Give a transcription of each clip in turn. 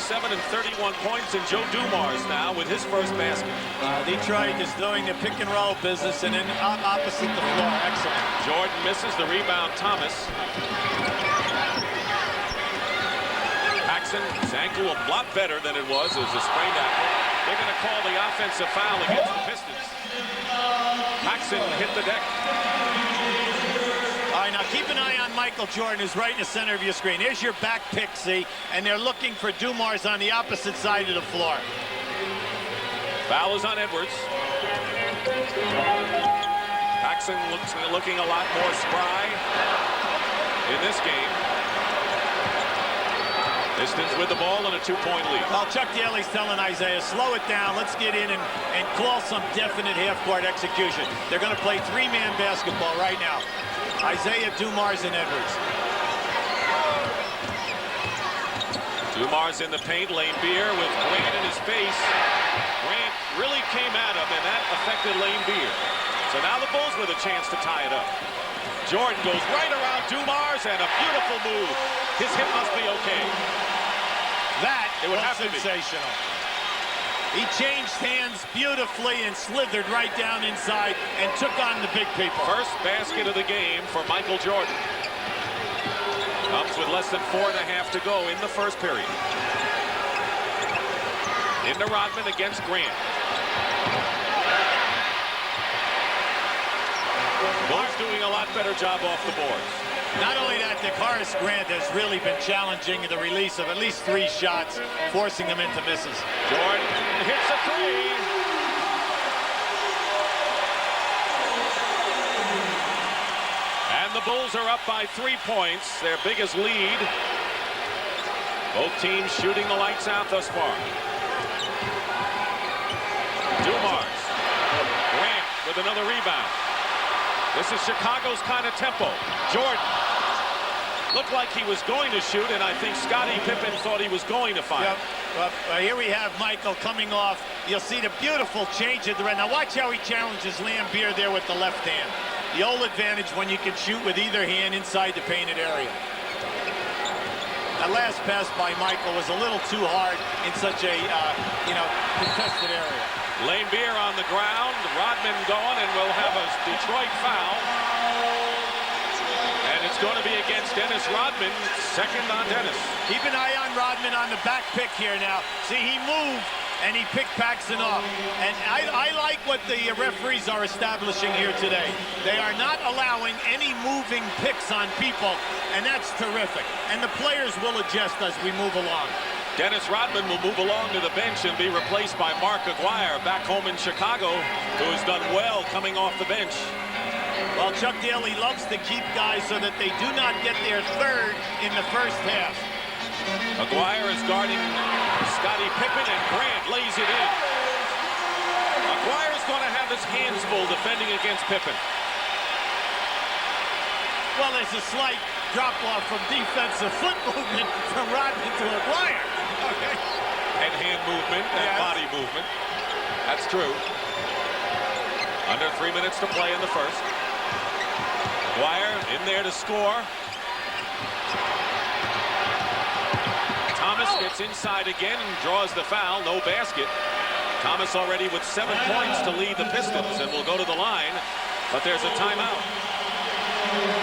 27 and 31 points, and Joe Dumars now with his first basket. Detroit is doing the pick and roll business, and then opposite the floor. Excellent. Jordan misses the rebound. Thomas. Paxson, his ankle a lot better than it was. It was a sprained ankle. They're going to call the offensive foul against the Pistons. Paxson hit the deck. All right, now keep an eye on Michael Jordan, who's right in the center of your screen. Here's your back pick, see, and they're looking for Dumars on the opposite side of the floor. Foul is on Edwards. Paxson looking a lot more spry in this game. Pistons with the ball and a 2-point lead. Well, Chuck Daly's telling Isaiah, slow it down. Let's get in and call some definite half-court execution. They're going to play three-man basketball right now. Isaiah, Dumars, and Edwards. Dumars in the paint. Lane Beer with Grant in his face. Grant really came at him, and that affected Lane Beer. So now the Bulls with a chance to tie it up. Jordan goes right around Dumars, and a beautiful move. His hit must be okay. That it would was have to sensational. He changed hands beautifully and slithered right down inside and took on the big people. First basket of the game for Michael Jordan. Comes with less than 4.5 to go in the first period. Into Rodman against Grant. Bulls doing a lot better job off the boards. Not only that, Horace Grant has really been challenging the release of at least 3 shots, forcing him into misses. Jordan hits a 3. And the Bulls are up by 3 points, their biggest lead. Both teams shooting the lights out thus far. Dumars. Grant with another rebound. This is Chicago's kind of tempo. Jordan looked like he was going to shoot, and I think Scottie Pippen thought he was going to fire. Yep. Well, here we have Michael coming off. You'll see the beautiful change of the red. Now watch how he challenges Lambeer there with the left hand. The old advantage when you can shoot with either hand inside the painted area. That last pass by Michael was a little too hard in such a, contested area. Lane Beer on the ground, Rodman going, and we'll have a Detroit foul. And it's going to be against Dennis Rodman, second on Dennis. Keep an eye on Rodman on the back pick here now. See, he moved, and he picked Paxson off. And I like what the referees are establishing here today. They are not allowing any moving picks on people, and that's terrific. And the players will adjust as we move along. Dennis Rodman will move along to the bench and be replaced by Mark Aguirre, back home in Chicago, who has done well coming off the bench. Well, Chuck Daly loves to keep guys so that they do not get their third in the first half. Aguirre is guarding Scottie Pippen, and Grant lays it in. Aguirre is going to have his hands full defending against Pippen. Well, there's a slight drop-off from defensive foot movement from Rodman to Aguirre. Okay. And hand movement and body movement. That's true. Under 3 minutes to play in the first. Aguirre in there to score. Thomas gets inside again and draws the foul. No basket. Thomas already with 7 points to lead the Pistons and will go to the line. But there's a timeout.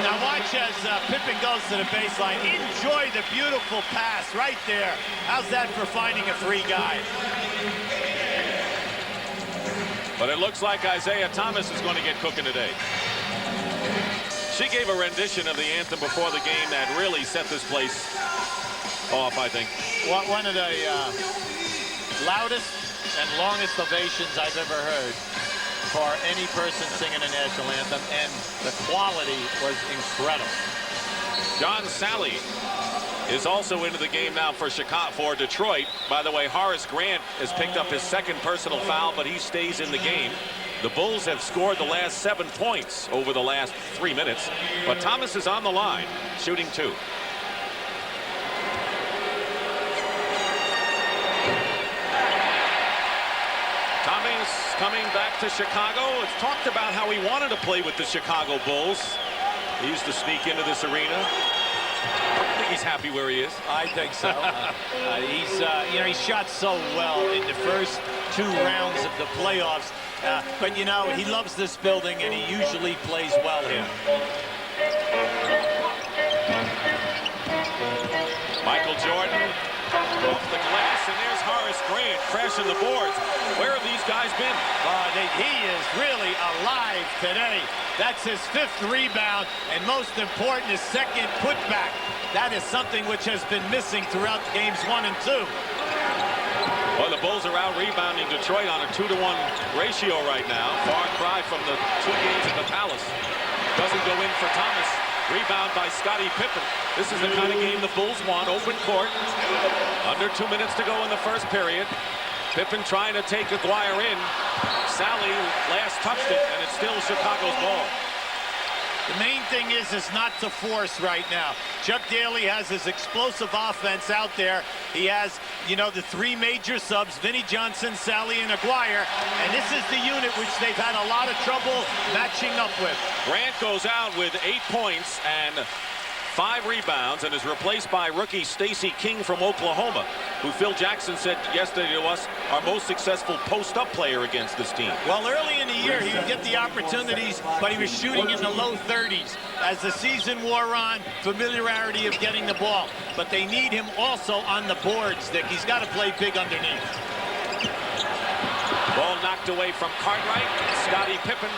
Now watch as Pippen goes to the baseline. Enjoy the beautiful pass right there. How's that for finding a free guy? But it looks like Isaiah Thomas is going to get cooking today. She gave a rendition of the anthem before the game that really set this place off, I think. One of the loudest and longest ovations I've ever heard for any person singing a national anthem, and the quality was incredible. John Sally is also into the game now for Detroit. By the way, Horace Grant has picked up his second personal foul, but he stays in the game. The Bulls have scored the last 7 points over the last 3 minutes, but Thomas is on the line, shooting 2. Thomas coming back to Chicago. It's talked about how he wanted to play with the Chicago Bulls. He used to sneak into this arena. think he's happy where he is. I think so. He shot so well in the first 2 rounds of the playoffs. But, he loves this building, and he usually plays well here. Michael Jordan off the glass, and there's Horace Grant crashing the boards. Where have these guys been? He is really alive today. That's his 5th rebound, and most important, his 2nd putback. That is something which has been missing throughout games 1 and 2. Well, the Bulls are out rebounding Detroit on a 2-to-1 ratio right now. Far cry from the 2 games at the Palace. Doesn't go in for Thomas. Rebound by Scottie Pippen. This is the kind of game the Bulls want. Open court. Under 2 minutes to go in the first period. Pippen trying to take Aguirre in. Sally last touched it, and it's still Chicago's ball. The main thing is not to force right now. Chuck Daly has his explosive offense out there. He has, the 3 major subs, Vinnie Johnson, Sally, and Aguirre. And this is the unit which they've had a lot of trouble matching up with. Grant goes out with 8 points and 5 rebounds and is replaced by rookie Stacey King from Oklahoma, who Phil Jackson said yesterday to us, our most successful post-up player against this team. Well, early in the year, he would get the opportunities, but he was shooting in the low 30s. As the season wore on, familiarity of getting the ball. But they need him also on the boards, Dick. He's got to play big underneath. Ball knocked away from Cartwright. Scottie Pippen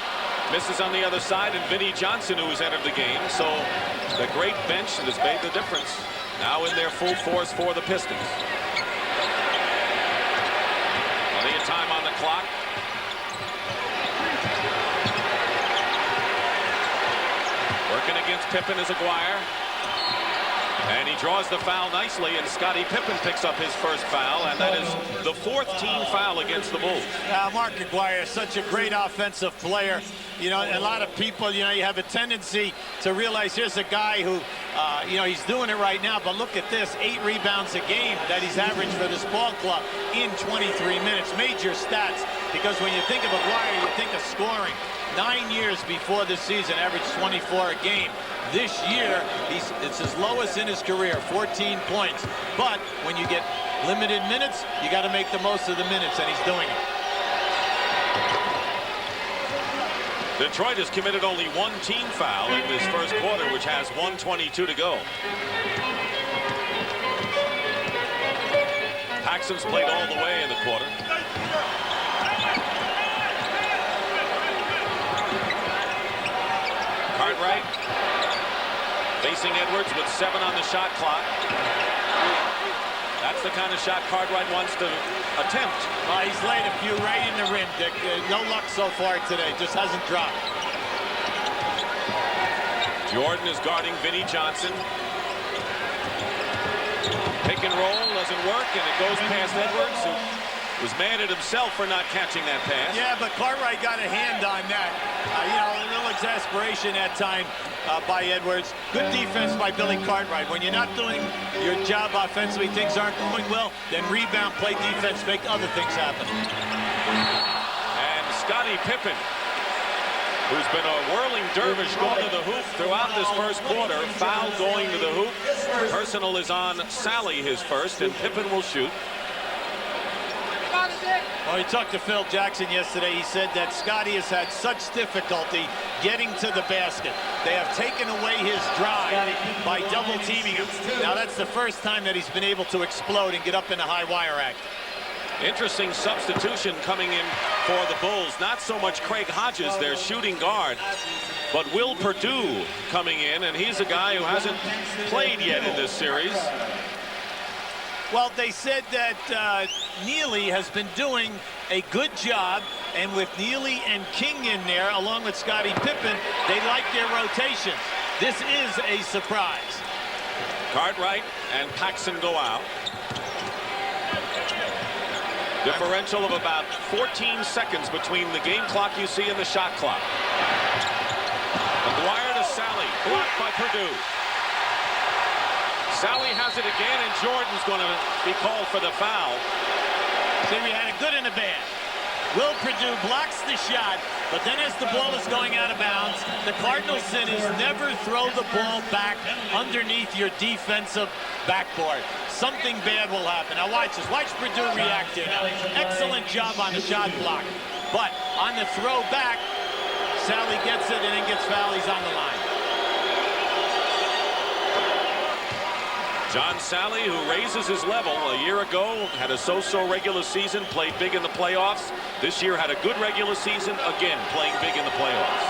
misses on the other side, and Vinnie Johnson, who has entered the game. So the great bench that has made the difference. Now in their full force for the Pistons. Plenty of time on the clock. Working against Pippen is Aguirre. And he draws the foul nicely, and Scottie Pippen picks up his first foul, and that is the 4th team foul against the Bulls. Mark Aguirre is such a great offensive player. A lot of people, you have a tendency to realize here's a guy who, he's doing it right now, but look at this, 8 rebounds a game that he's averaged for this ball club in 23 minutes. Major stats, because when you think of Aguirre, you think of scoring. 9 years before this season, averaged 24 a game. This year, it's his lowest in his career, 14 points. But when you get limited minutes, you got to make the most of the minutes, and he's doing it. Detroit has committed only 1 team foul in this first quarter, which has 1:22 to go. Paxson's played all the way in the quarter. Cartwright facing Edwards with 7 on the shot clock. That's the kind of shot Cartwright wants to attempt. He's laid a few right in the rim, Dick. No luck so far today. Just hasn't dropped. Jordan is guarding Vinnie Johnson. Pick and roll doesn't work, and it goes past Edwards, who was mad at himself for not catching that pass. Yeah, but Cartwright got a hand on that. A little exasperation that time by Edwards. Good defense by Billy Cartwright. When you're not doing your job offensively, things aren't going well, then rebound, play defense, make other things happen. And Scottie Pippen, who's been a whirling dervish going to the hoop throughout this first quarter, foul going to the hoop. Personal is on Sally, his first, and Pippen will shoot. Well, he talked to Phil Jackson yesterday. He said that Scottie has had such difficulty getting to the basket. They have taken away his drive by double teaming him. Now that's the first time that he's been able to explode and get up in the high wire act. Interesting substitution coming in for the Bulls. Not so much Craig Hodges, their shooting guard, but Will Perdue coming in, and he's a guy who hasn't played yet in this series. Well, they said that Neely has been doing a good job, and with Neely and King in there, along with Scottie Pippen, they like their rotations. This is a surprise. Cartwright and Paxson go out. Differential of about 14 seconds between the game clock you see and the shot clock. Aguirre to Sally, blocked by Perdue. Sally has it again, and Jordan's going to be called for the foul. See, we had a good and a bad. Will Perdue blocks the shot, but then as the ball is going out of bounds, the Cardinals' sin is never throw the ball back underneath your defensive backboard. Something bad will happen. Now watch this. Watch Perdue react here now. Excellent job on the shot block. But on the throw back, Sally gets it and then gets fouled. He's on the line. John Sally, who raises his level a year ago, had a so-so regular season, played big in the playoffs. This year had a good regular season, again playing big in the playoffs.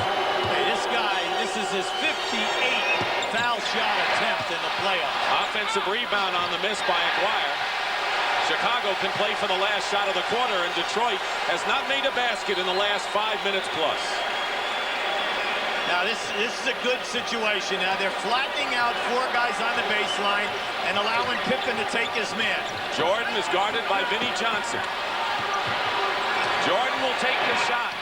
Hey, this guy, this is his 58th foul shot attempt in the playoffs. Offensive rebound on the miss by Aguirre. Chicago can play for the last shot of the quarter, and Detroit has not made a basket in the last 5 minutes plus. Now this is a good situation. Now they're flattening out 4 guys on the baseline and allowing Pippen to take his man. Jordan is guarded by Vinnie Johnson. Jordan will take the shot.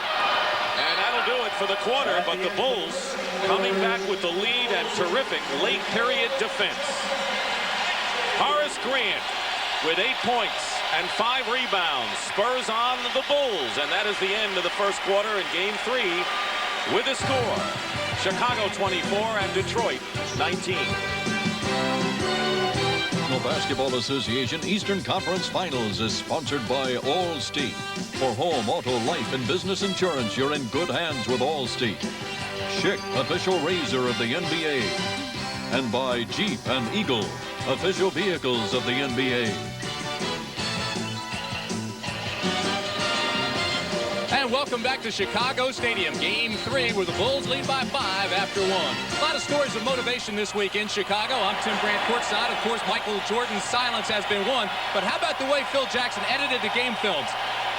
And that'll do it for the quarter, but the Bulls coming back with the lead and terrific late period defense. Horace Grant with 8 points and 5 rebounds spurs on the Bulls, and that is the end of the first quarter in Game 3 with a score. Chicago 24 and Detroit 19. National Basketball Association Eastern Conference Finals is sponsored by Allstate. For home, auto, life, and business insurance, you're in good hands with Allstate. Schick, official razor of the NBA. And by Jeep and Eagle, official vehicles of the NBA. And welcome back to Chicago Stadium. Game 3 where the Bulls lead by 5 after 1. A lot of stories of motivation this week in Chicago. I'm Tim Brandt courtside. Of course, Michael Jordan's silence has been won. But how about the way Phil Jackson edited the game films?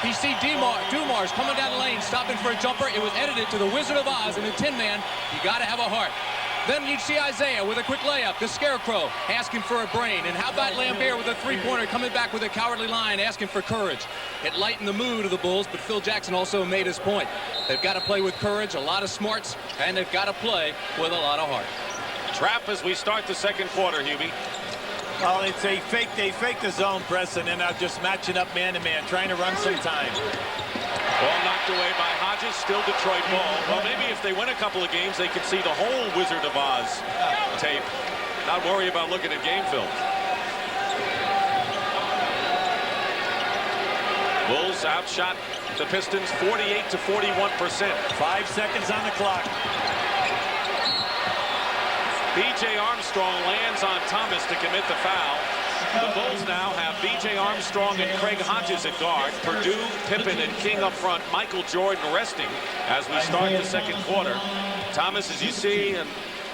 You see Dumars coming down the lane, stopping for a jumper. It was edited to the Wizard of Oz and the Tin Man. You got to have a heart. Then you'd see Isaiah with a quick layup, the Scarecrow asking for a brain. And how about Lambert with a three-pointer coming back with a cowardly line asking for courage? It lightened the mood of the Bulls, but Phil Jackson also made his point. They've got to play with courage, a lot of smarts, and they've got to play with a lot of heart. Trap as we start the second quarter, Hubie. Well, it's a fake. They fake the zone press and then just matching up man-to-man, trying to run some time. Ball knocked away by Hodges, still Detroit ball. Well, maybe if they win a couple of games, they can see the whole Wizard of Oz tape. Not worry about looking at game film. Bulls outshot the Pistons 48 to 41%. 5 seconds on the clock. B.J. Armstrong lands on Thomas to commit the foul. The Bulls now have B.J. Armstrong and Craig Hodges at guard. Perdue, Pippen, and King up front. Michael Jordan resting as we start the second quarter. Thomas, as you see, and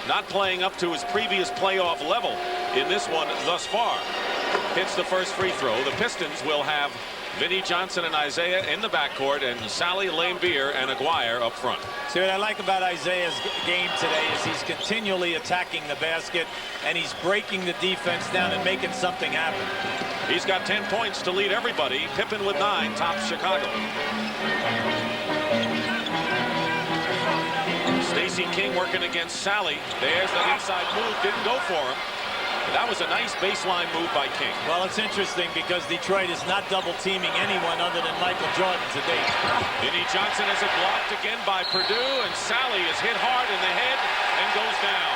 not playing up to his previous playoff level in this one thus far. Hits the first free throw. The Pistons will have Vinnie Johnson and Isaiah in the backcourt, and Sally, Lambert, and Aguirre up front. See, what I like about Isaiah's game today is he's continually attacking the basket, and he's breaking the defense down and making something happen. He's got 10 points to lead everybody. Pippen with 9 tops Chicago. Stacey King working against Sally. There's the inside move. Didn't go for him. That was a nice baseline move by King. Well, it's interesting because Detroit is not double-teaming anyone other than Michael Jordan to date. Vinnie Johnson has it blocked again by Perdue, and Sally is hit hard in the head and goes down.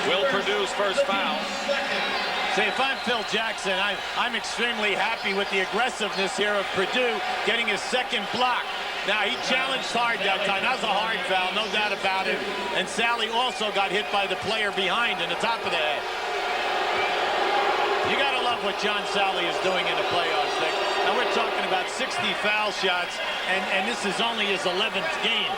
Will Perdue's first foul. See, if I'm Phil Jackson, I'm extremely happy with the aggressiveness here of Perdue getting his second block. Now, he challenged hard that time. That was a hard foul, no doubt about it. And Sally also got hit by the player behind in the top of the head. You got to love what John Sally is doing in the playoffs, Nick. Now, we're talking about 60 foul shots, and this is only his 11th game.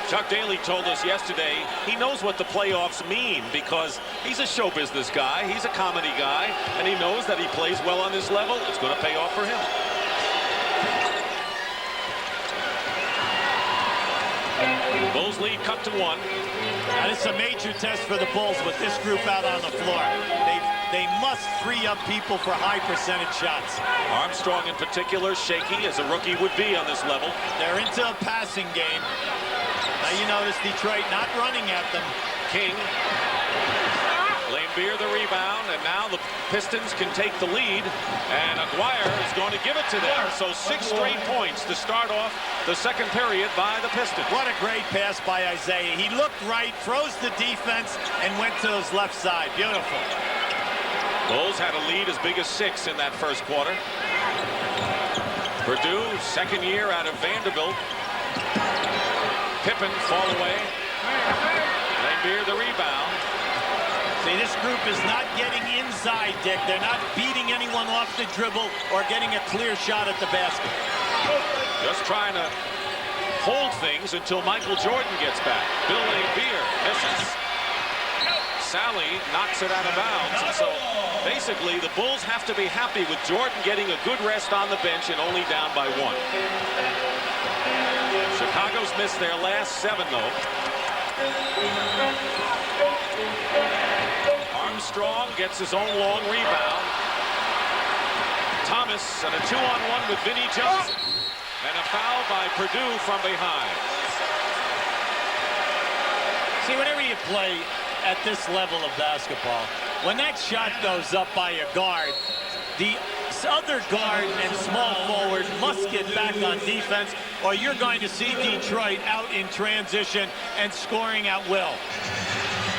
Chuck Daly told us yesterday he knows what the playoffs mean because he's a show business guy, he's a comedy guy, and he knows that he plays well on this level. It's going to pay off for him. Bulls lead cut to 1. Now, this is a major test for the Bulls with this group out on the floor. They must free up people for high percentage shots. Armstrong in particular, shaky as a rookie would be on this level. They're into a passing game. Now you notice Detroit not running at them. King. Beer the rebound, and now the Pistons can take the lead, and Aguirre is going to give it to them. So 6 straight points to start off the second period by the Pistons. What a great pass by Isaiah. He looked right, froze the defense, and went to his left side. Beautiful. Bulls had a lead as big as 6 in that first quarter. Purdue, second year out of Vanderbilt. Pippen fall away. Beer the rebound. See, this group is not getting inside, Dick. They're not beating anyone off the dribble or getting a clear shot at the basket. Just trying to hold things until Michael Jordan gets back. Bill Beer misses. Sally knocks it out of bounds. And so basically the Bulls have to be happy with Jordan getting a good rest on the bench and only down by 1. Chicago's missed their last 7, though. Armstrong gets his own long rebound. Thomas and a 2-on-1 with Vinnie Johnson. And a foul by Purdue from behind. See, whenever you play at this level of basketball, when that shot goes up by a guard, the other guard and small forward must get back on defense, or you're going to see Detroit out in transition and scoring at will.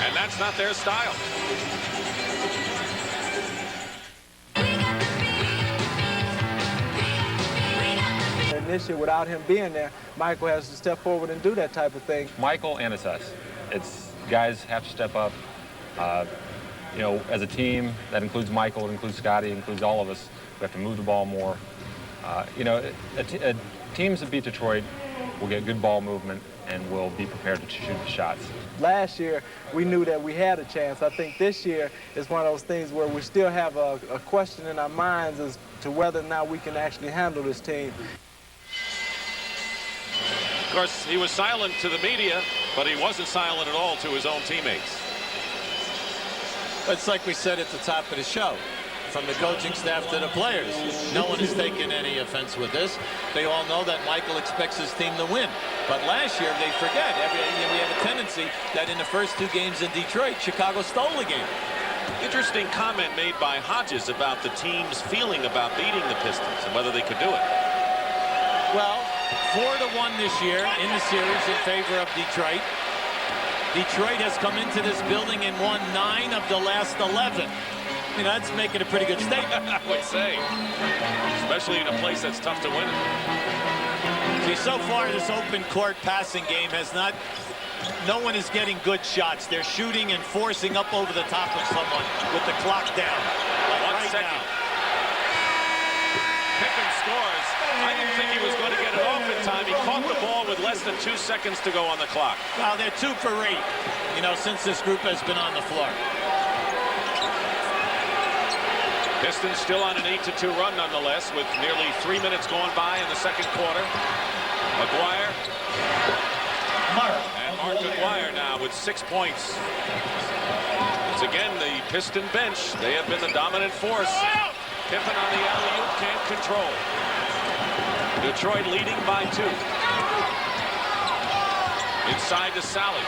And that's not their style. And this year, without him being there, Michael has to step forward and do that type of thing. Michael and it's us. It's guys have to step up. You know, as a team, that includes Michael, it includes Scottie, it includes all of us. We have to move the ball more. You know, teams that beat Detroit will get good ball movement and will be prepared to shoot the shots. Last year, we knew that we had a chance. I think this year is one of those things where we still have a question in our minds as to whether or not we can actually handle this team. Of course, he was silent to the media, but he wasn't silent at all to his own teammates. It's like we said at the top of the show, from the coaching staff to the players. No one has taken any offense with this. They all know that Michael expects his team to win. But last year, they forget. We have a tendency that in the first 2 games in Detroit, Chicago stole the game. Interesting comment made by Hodges about the team's feeling about beating the Pistons and whether they could do it. Well, 4-1 this year in the series in favor of Detroit. Detroit has come into this building and won 9 of the last 11. You know, that's making a pretty good statement. I would say, especially in a place that's tough to win it. See, so far this open court passing game has not, no one is getting good shots. They're shooting and forcing up over the top of someone with the clock down. Like 1 second. now. Pippen scores. I didn't think he was going to get it off in time. He caught the ball with less than 2 seconds to go on the clock. Well, they're 2 for 8, you know, since this group has been on the floor. Pistons still on an 8-2 run nonetheless, with nearly 3 minutes gone by in the second quarter. Aguirre. And Mark Aguirre now with 6 points. It's again the Piston bench. They have been the dominant force. Pippen on the alley-oop, can't control. Detroit leading by 2. Inside to Sally.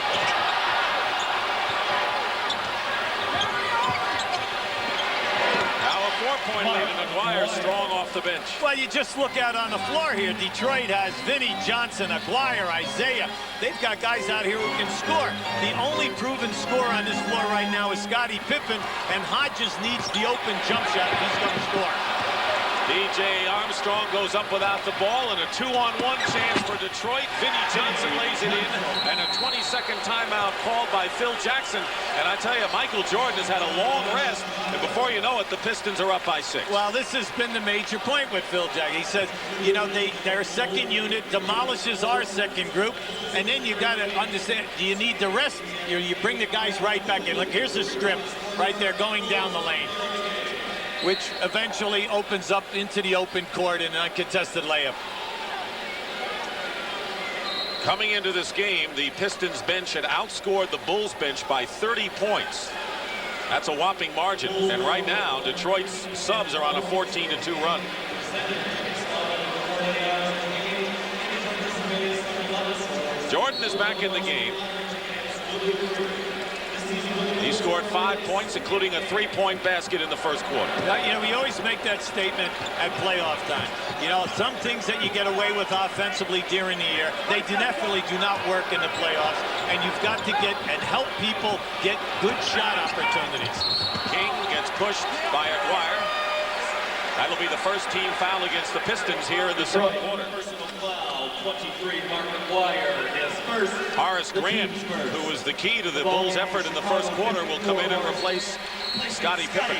Now a 4-point lead, and Aguirre strong off the bench. Well, you just look out on the floor here. Detroit has Vinnie Johnson, Aguirre, Isaiah. They've got guys out here who can score. The only proven scorer on this floor right now is Scottie Pippen, and Hodges needs the open jump shot if he's going to score. DJ Armstrong goes up without the ball, and a 2-on-1 chance for Detroit. Vinnie Johnson lays it in, and a 20-second timeout called by Phil Jackson. And I tell you, Michael Jordan has had a long rest, and before you know it, the Pistons are up by 6. Well, this has been the major point with Phil Jackson. He says, you know, their second unit demolishes our second group, and then you got to understand, do you need the rest? You bring the guys right back in. Look, here's a strip right there going down the lane, which eventually opens up into the open court in an uncontested layup. Coming into this game, the Pistons bench had outscored the Bulls bench by 30 points. That's a whopping margin. And right now, Detroit's subs are on a 14-2 run. Jordan is back in the game. He scored 5 points, including a 3-point basket in the first quarter. You know, we always make that statement at playoff time. You know, some things that you get away with offensively during the year, they definitely do not work in the playoffs. And you've got to get and help people get good shot opportunities. King gets pushed by Aguirre. That'll be the first team foul against the Pistons here in the second quarter. 23, Mark Aguirre, his first. Horace Grant, who was the key to the Bulls' effort in the first quarter, will come in and replace Scottie Pippen.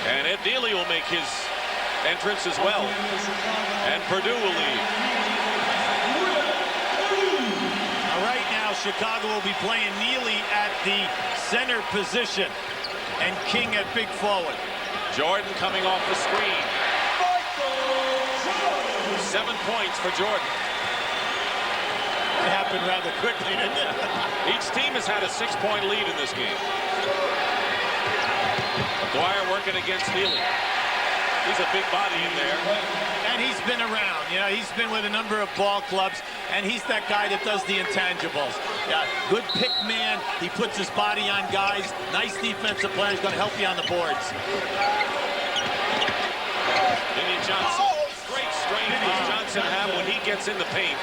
And Ed Neely will make his entrance as well. And Purdue will leave. Now, right now, Chicago will be playing Neely at the center position and King at big forward. Jordan coming off the screen. 7 points for Jordan. It happened rather quickly, didn't it? Each team has had a 6-point lead in this game. Aguirre working against Neely. He's a big body in there. And he's been around. You know, he's been with a number of ball clubs, and he's that guy that does the intangibles. Yeah, good pick man. He puts his body on guys. Nice defensive player. He's going to help you on the boards. Vinny Johnson. Great strength does Johnson have when he gets in the paint.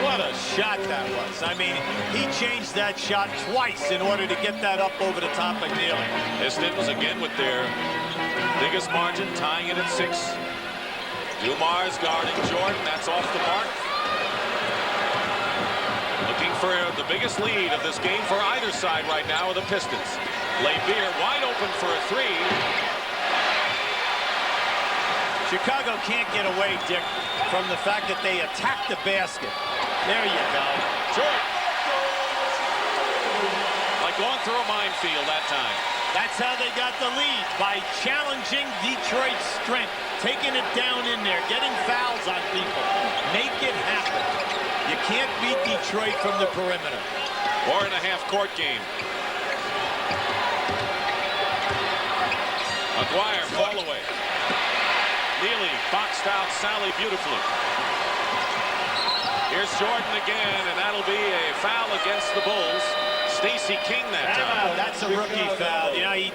What a shot that was. I mean, he changed that shot twice in order to get that up over the top of Neely. Pistons again with their biggest margin, tying it at 6. Dumars guarding Jordan. That's off the mark. Looking for the biggest lead of this game for either side right now are the Pistons. Laimbeer wide open for a 3. Chicago can't get away, Dick, from the fact that they attack the basket. There you go. Jordan. Like going through a minefield that time. That's how they got the lead, by challenging Detroit's strength, taking it down in there, getting fouls on people. Make it happen. You can't beat Detroit from the perimeter. 4.5 court game. Aguirre, fall away. Neely boxed out Sally beautifully. Here's Jordan again, and that'll be a foul against the Bulls. Stacey King that time. That's a rookie foul. You know, he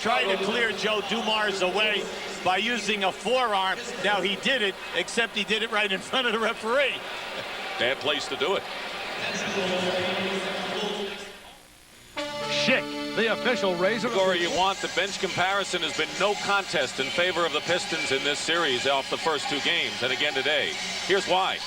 tried to clear Joe Dumars away by using a forearm. Now he did it, except he did it right in front of the referee. Bad place to do it. Schick, the official razor. Or you want, the bench comparison has been no contest in favor of the Pistons in this series off the first 2 games, and again today. Here's why.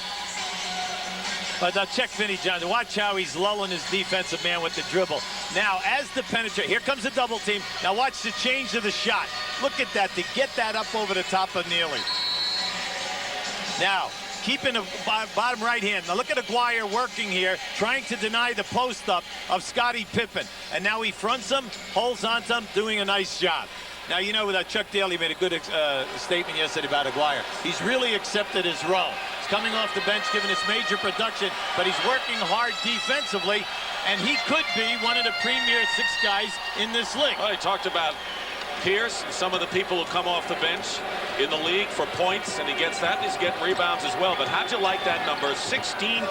But now check Vinny Johnson. Watch how he's lulling his defensive man with the dribble. Now, as the penetrate, here comes the double team. Now watch the change of the shot. Look at that, to get that up over the top of Neely. Now, keeping the bottom right hand. Now look at Aguirre working here, trying to deny the post-up of Scottie Pippen. And now he fronts him, holds onto him, doing a nice job. Now, you know, Chuck Daly made a good statement yesterday about Aguirre. He's really accepted his role. He's coming off the bench, giving us major production, but he's working hard defensively, and he could be one of the premier 6 guys in this league. Well, he talked about Pierce and some of the people who come off the bench in the league for points, and he gets that, and he's getting rebounds as well. But how'd you like that number? 16-0.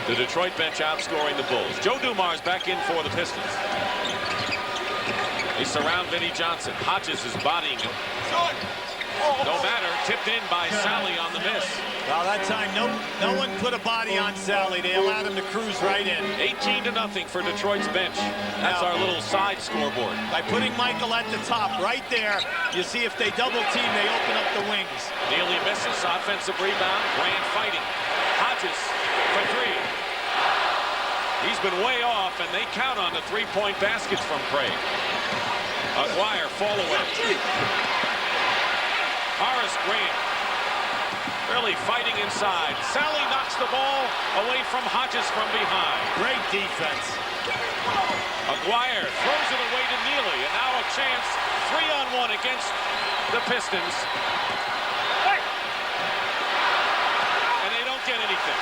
The Detroit bench outscoring the Bulls. Joe Dumars back in for the Pistons. They surround Vinny Johnson. Hodges is bodying him. No matter, tipped in by Sally on the miss. Well, that time, no one put a body on Sally. They allowed him to cruise right in. 18-0 for Detroit's bench. That's our little side scoreboard. By putting Michael at the top, right there, you see if they double team, they open up the wings. Neely misses, offensive rebound. Grant fighting. Hodges for 3. He's been way off, and they count on the 3-point baskets from Craig. Aguirre, fall away. Horace Grant really fighting inside. Sally knocks the ball away from Hodges from behind. Great defense. Aguirre throws it away to Neely, and now a chance 3-on-1 against the Pistons. And they don't get anything.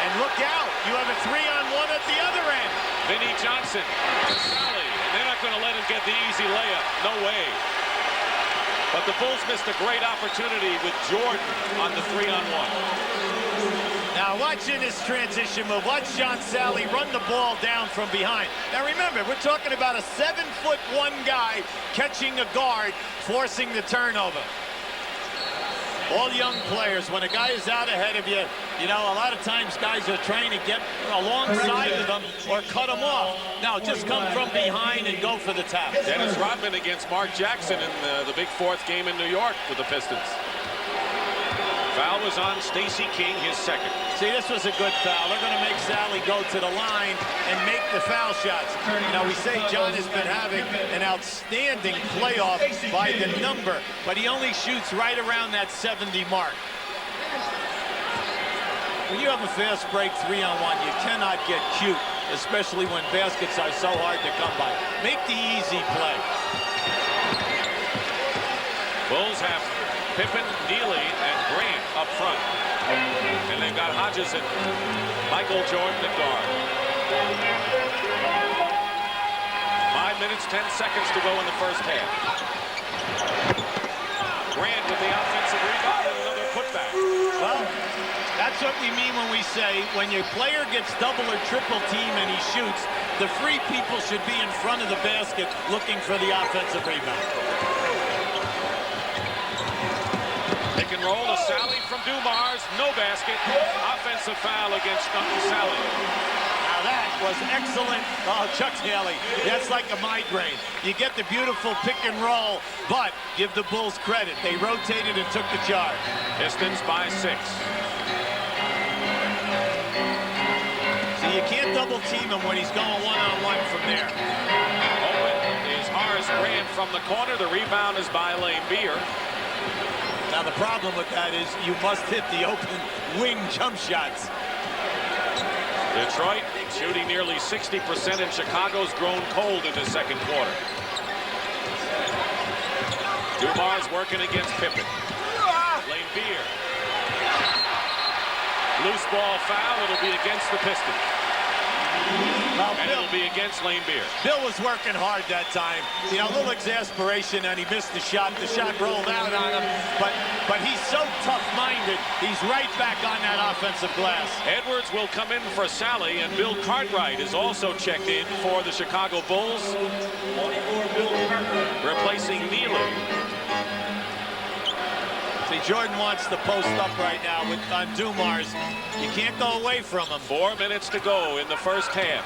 And look out, you have a 3-on-1 at the other end. Vinny Johnson to Sally, and they're not going to let him get the easy layup. No way. But the Bulls missed a great opportunity with Jordan on the 3-on-1. Now watching this transition move, watch John Sally run the ball down from behind. Now remember, we're talking about a 7'1" guy catching a guard, forcing the turnover. All young players, when a guy is out ahead of you, you know, a lot of times guys are trying to get alongside of them or cut them off. Now just come from behind and go for the tap. Dennis Rodman against Mark Jackson in the big fourth game in New York with the Pistons. Foul was on Stacey King, his second. See, this was a good foul. They're going to make Sally go to the line and make the foul shots. You know, we say John has been having an outstanding playoff by the number, but he only shoots right around that 70 mark. When you have a fast break 3-on-1, you cannot get cute, especially when baskets are so hard to come by. Make the easy play. Bulls have Pippen, Neely, and Grant up front. And they've got Hodges and Michael Jordan at guard. 5 minutes, 10 seconds to go in the first half. Grant with the offensive rebound and another putback. Well, that's what we mean when we say when your player gets double or triple team and he shoots, the free people should be in front of the basket looking for the offensive rebound. Pick and roll to Sally from Dumars. No basket. Offensive foul against Sally. Now that was excellent. Oh, Chuck Haley, that's like a migraine. You get the beautiful pick and roll, but give the Bulls credit. They rotated and took the charge. Pistons by 6. So you can't double team him when he's going one-on-one from there. Open is Horace Grant from the corner. The rebound is by Lane Beer. Now the problem with that is you must hit the open wing jump shots. Detroit shooting nearly 60%, and Chicago's grown cold in the second quarter. Dumars working against Pippen. Lane Beer. Loose ball foul. It'll be against the Pistons. Well, And it'll be against Lane Beer. Bill was working hard that time. You know, a little exasperation, and he missed the shot. The shot rolled out on him, but he's so tough-minded. He's right back on that offensive glass. Edwards will come in for Sally, and Bill Cartwright is also checked in for the Chicago Bulls, replacing Neely. See, Jordan wants to post up right now on Dumars. You can't go away from him. 4 minutes to go in the first half.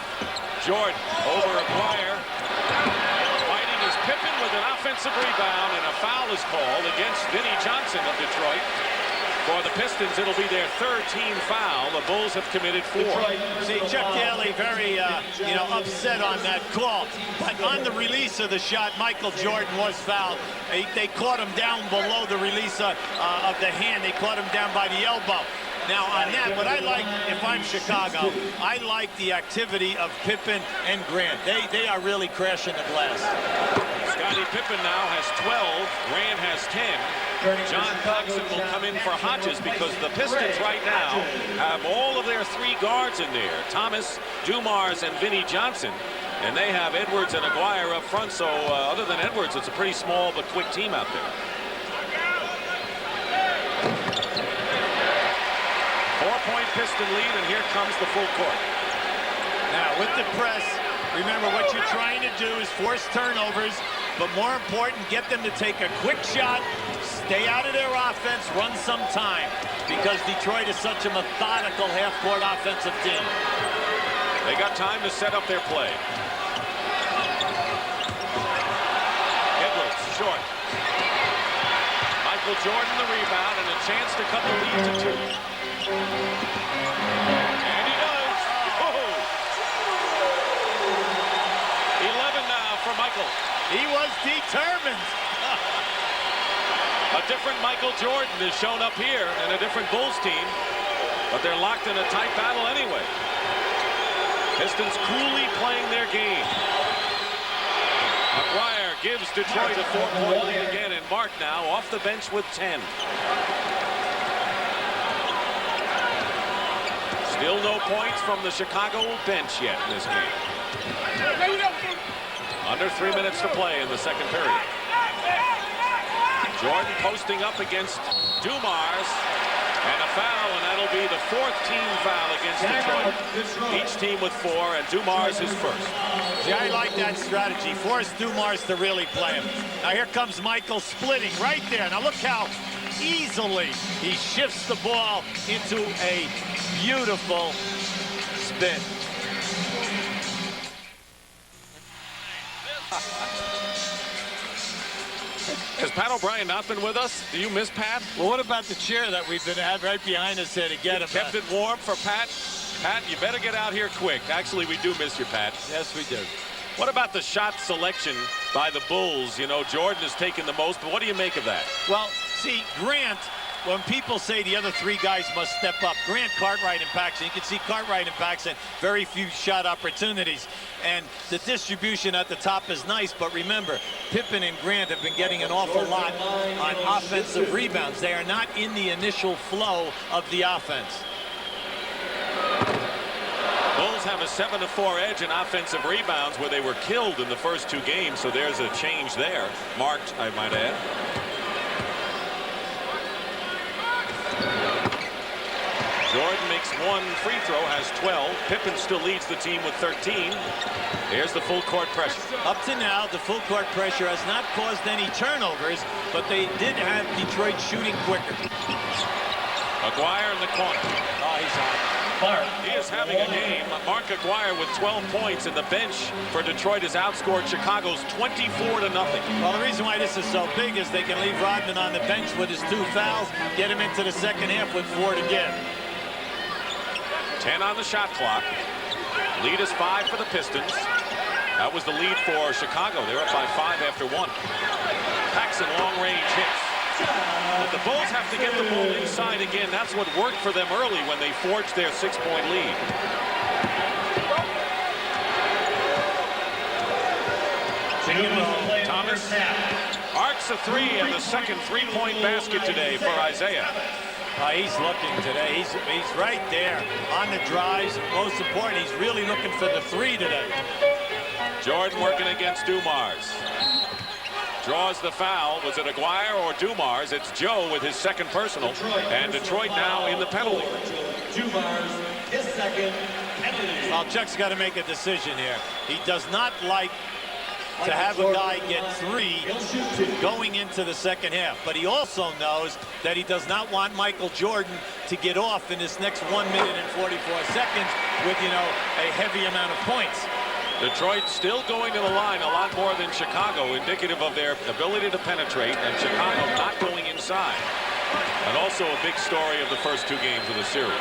Jordan over Aguirre. Fighting is Pippen with an offensive rebound, and a foul is called against Vinnie Johnson of Detroit. For the Pistons, it'll be their third team foul. The Bulls have committed 4. See, Chuck Daly very, upset on that call. But on the release of the shot, Michael Jordan was fouled. They caught him down below the release of the hand. They caught him down by the elbow. Now, on that, what I like, if I'm Chicago, I like the activity of Pippen and Grant. They are really crashing the glass. Scottie Pippen now has 12. Grant has 10. John Clarkson will come in for Hodges because the Pistons right now have all of their 3 guards in there. Thomas, Dumars, and Vinnie Johnson. And they have Edwards and Aguirre up front. So other than Edwards, it's a pretty small but quick team out there. 4-point Piston lead, and here comes the full court. Now, with the press, remember what you're trying to do is force turnovers, but more important, get them to take a quick shot, stay out of their offense, run some time, because Detroit is such a methodical half-court offensive team. They got time to set up their play. Edwards, short. Michael Jordan the rebound, and a chance to cut the lead to 2. And he does. Oh. 11 now for Michael. He was determined. A different Michael Jordan is shown up here, and a different Bulls team, but they're locked in a tight battle anyway. Pistons coolly playing their game. Aguirre gives Detroit a 4-point lead again, and Mark now off the bench with 10. Still no points from the Chicago bench yet in this game. Under 3 minutes to play in the second period. Jordan posting up against Dumars. And a foul, and that'll be the 4th team foul against Detroit. Each team with 4, and Dumars is first. Yeah, I like that strategy. Force Dumars to really play him. Now here comes Michael splitting right there. Now look how easily he shifts the ball into a beautiful spin. Has Pat O'Brien not been with us? Do you miss Pat? Well, what about the chair that we've been had right behind us here to get him? Kept it warm for Pat. Pat, you better get out here quick. Actually, we do miss you, Pat. Yes, we do. What about the shot selection by the Bulls? You know, Jordan has taken the most, but what do you make of that? Well, see, Grant, when people say the other 3 guys must step up, Grant, Cartwright, and Paxson, you can see Cartwright and Paxson, very few shot opportunities. And the distribution at the top is nice, but remember, Pippen and Grant have been getting an awful lot on offensive rebounds. They are not in the initial flow of the offense. Bulls have a 7-4 edge in offensive rebounds where they were killed in the first 2 games, so there's a change there. Marked, I might add. Jordan makes 1 free throw, has 12. Pippen still leads the team with 13. Here's the full court pressure. Up to now, the full court pressure has not caused any turnovers, but they did have Detroit shooting quicker. Aguirre in the corner. Oh, he's hot. He is having a game. Mark Aguirre with 12 points, and the bench for Detroit has outscored Chicago's 24-0. Well, the reason why this is so big is they can leave Rodman on the bench with his 2 fouls, get him into the second half with 4 to give. 10 on the shot clock. Lead is 5 for the Pistons. That was the lead for Chicago. They're up by 5 after 1. Paxson long-range hits. But the Bulls have to get the ball inside again. That's what worked for them early when they forged their 6-point lead. Thomas arcs a 3 and the second 3-point basket today for Isaiah. He's looking today. He's right there on the drives. Most important, he's really looking for the 3 today. Jordan working against Dumars. Draws the foul. Was it Aguirre or Dumars? It's Joe with his 2nd personal. And Detroit now in the penalty. Dumars, his 2nd penalty. Well, Chuck's got to make a decision here. He does not like to have a guy get 3 going into the second half. But he also knows that he does not want Michael Jordan to get off in this next 1 minute and 44 seconds with, you know, a heavy amount of points. Detroit still going to the line a lot more than Chicago, indicative of their ability to penetrate, and Chicago not going inside. And also a big story of the first 2 games of the series.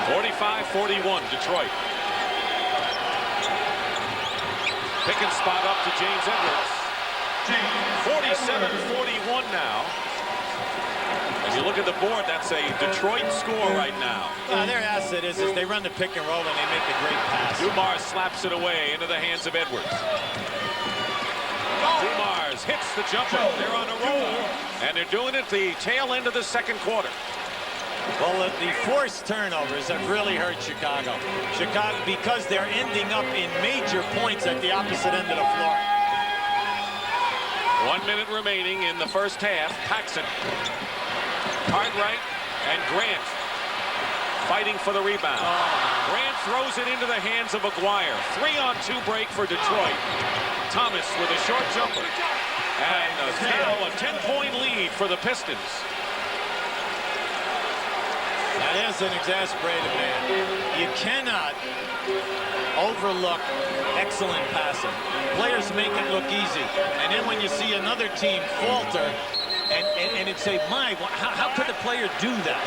(45-41) Detroit. Pick and spot up to James Edwards. 47-41 now. If you look at the board, that's a Detroit score right now. Their asset is they run the pick and roll and they make a great pass. Dumars slaps it away into the hands of Edwards. Dumars hits the jumper. They're on a roll, and they're doing it the tail end of the second quarter. Well, the forced turnovers have really hurt Chicago. Because they're ending up in major points at the opposite end of the floor. 1 minute remaining in the first half. Paxson, Cartwright, and Grant fighting for the rebound. Grant throws it into the hands of Aguirre. 3-on-2 break for Detroit. Thomas with a short jumper. And now a 10-point lead for the Pistons. Now there's an exasperated man. You cannot overlook excellent passing. Players make it look easy. And then when you see another team falter, and it's a, how could a player do that?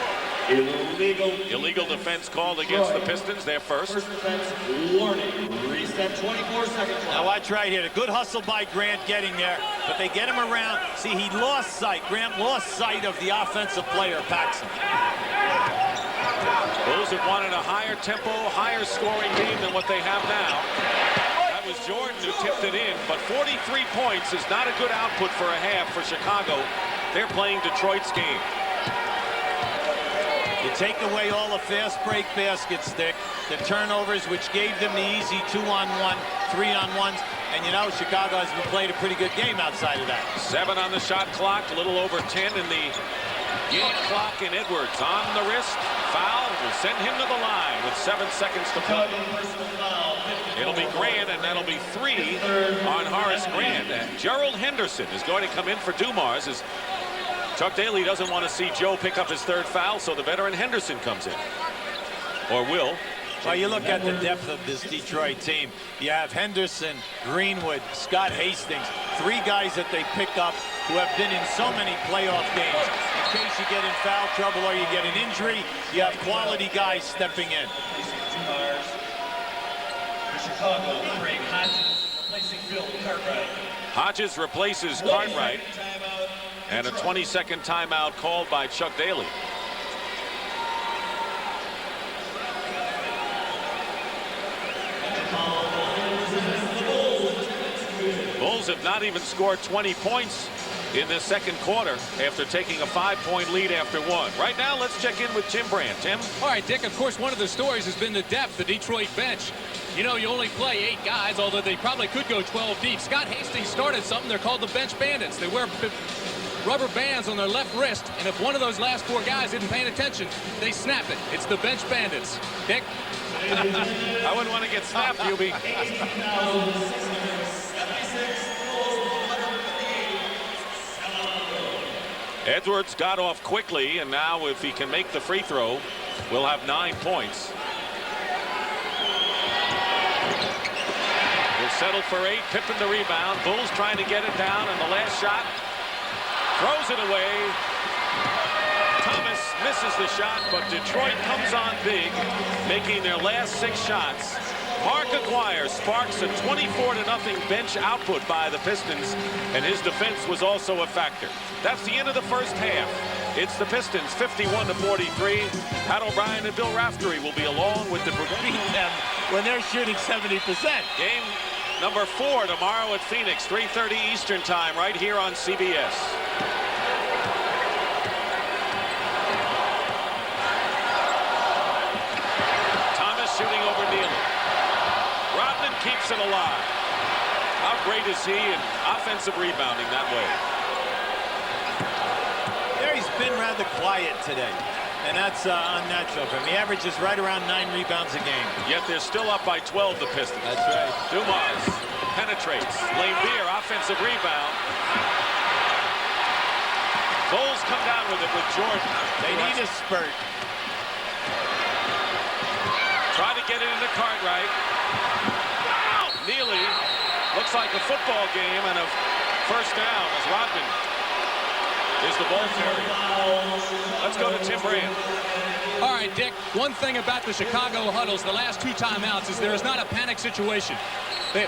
Illegal defense called against the Pistons, their first. Defense warning. Reset 24 seconds. Now watch right here. The good hustle by Grant getting there, but they get him around. See, he lost sight. Grant lost sight of the offensive player, Paxson. Bulls have wanted a higher tempo, higher scoring game than what they have now. That was Jordan who tipped it in, but 43 points is not a good output for a half for Chicago. They're playing Detroit's game. You take away all the fast break baskets, Dick, the turnovers, which gave them the easy 2-on-1, 3-on-1s. And you know, Chicago has played a pretty good game outside of that. 7 on the shot clock, a little over 10 in the game clock, and Edwards on the wrist. Foul will send him to the line with 7 seconds to play. It'll be Grant, and that'll be 3 on Horace Grant. And Gerald Henderson is going to come in for Dumars, as Chuck Daly doesn't want to see Joe pick up his 3rd foul, so the veteran Henderson comes in. Or will. Well, you look at the depth of this Detroit team. You have Henderson, Greenwood, Scott Hastings, 3 guys that they pick up who have been in so many playoff games. In case you get in foul trouble or you get an injury, you have quality guys stepping in. Chicago, Craig Hodges replacing Phil Cartwright. Hodges replaces Cartwright, and a 20-second timeout called by Chuck Daly. Bulls have not even scored 20 points in this second quarter after taking a 5-point lead after 1. Right now, let's check in with Tim Brandt. Tim? All right, Dick, of course, one of the stories has been the depth, the Detroit bench. You know, you only play 8 guys, although they probably could go 12 deep. Scott Hastings started something. They're called the bench bandits. They wear rubber bands on their left wrist, and if one of those last 4 guys isn't paying attention, they snap it. It's the bench bandits. Dick? I wouldn't want to get snapped, Hubie. Edwards got off quickly, and now if he can make the free throw, we'll have 9 points. We'll settle for 8. Pippen the rebound. Bulls trying to get it down, and the last shot throws it away. Thomas misses the shot, but Detroit comes on big, making their last 6 shots. Mark Aguirre sparks a 24-0 bench output by the Pistons, and his defense was also a factor. That's the end of the first half. It's the Pistons 51-43. Pat O'Brien and Bill Raftery will be along with the Beat them when they're shooting 70%. Game number 4 tomorrow at Phoenix, 3:30 Eastern time, right here on CBS. Thomas shooting over Neely. Rodman keeps it alive. How great is he in offensive rebounding that way? Yeah, he's been rather quiet today, and that's unnatural for him. He averages right around 9 rebounds a game. Yet they're still up by 12, the Pistons. That's right. Dumars penetrates. Lambier, offensive rebound. Bulls come down with it with Jordan. They need a spurt. Try to get it into Cartwright. Neely, looks like a football game, and a first down as Rodman is the ball carrier. Let's go to Tim Brandt. All right, Dick, one thing about the Chicago huddles, the last 2 timeouts, is there is not a panic situation.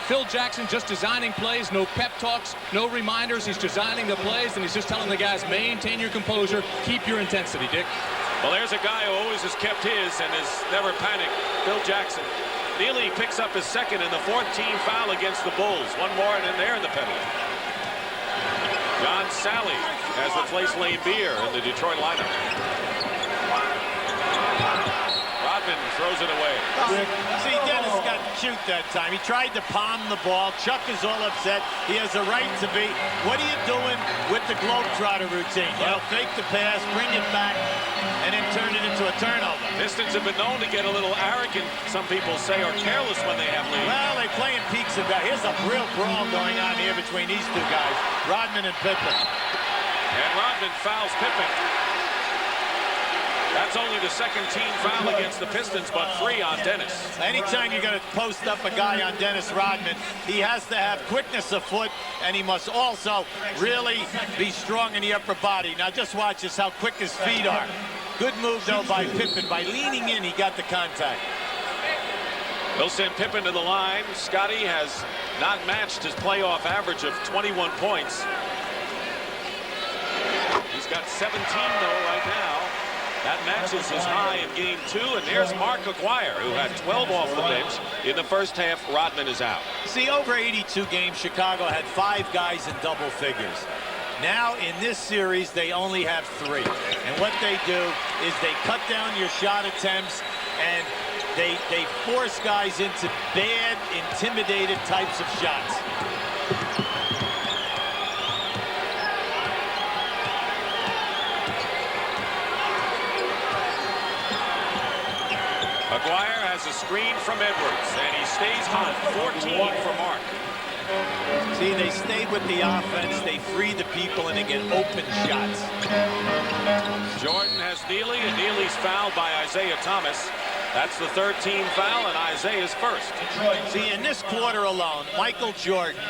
Phil Jackson just designing plays, no pep talks, no reminders. He's designing the plays, and he's just telling the guys, maintain your composure, keep your intensity, Dick. Well, there's a guy who always has kept his and has never panicked, Phil Jackson. Neely picks up his 2nd and the 4th team foul against the Bulls. 1 more, and then they're in the penalty. John Sally has replaced Lambier in the Detroit lineup. Rodman throws it away. See, Dennis got cute that time. He tried to palm the ball. Chuck is all upset. He has a right to be. What are you doing with the Globetrotter routine? You know, fake the pass, bring it back, and then turn it into a turnover. Pistons have been known to get a little arrogant, some people say, or careless when they have lead. Well, they play in peaks and valleys. Here's a real brawl going on here between these 2 guys, Rodman and Pippen. And Rodman fouls Pippen. That's only the 2nd team foul against the Pistons, but 3 on Dennis. Anytime you're going to post up a guy on Dennis Rodman, he has to have quickness of foot, and he must also really be strong in the upper body. Now just watch this, how quick his feet are. Good move, though, by Pippen. By leaning in, he got the contact. They'll send Pippen to the line. Scottie has not matched his playoff average of 21 points. He's got 17, though, right now. That matches his high in game 2, and there's Mark Aguirre, who had 12 off the bench. In the first half, Rodman is out. See, over 82 games, Chicago had 5 guys in double figures. Now, in this series, they only have 3. And what they do is they cut down your shot attempts, and They force guys into bad, intimidated types of shots. McGuire has a screen from Edwards, and he stays hot. 14 for Mark. See, they stay with the offense, they free the people, and they get open shots. Jordan has Neely, and Neely's fouled by Isaiah Thomas. That's the third team foul, and Isaiah's first. See, in this quarter alone, Michael Jordan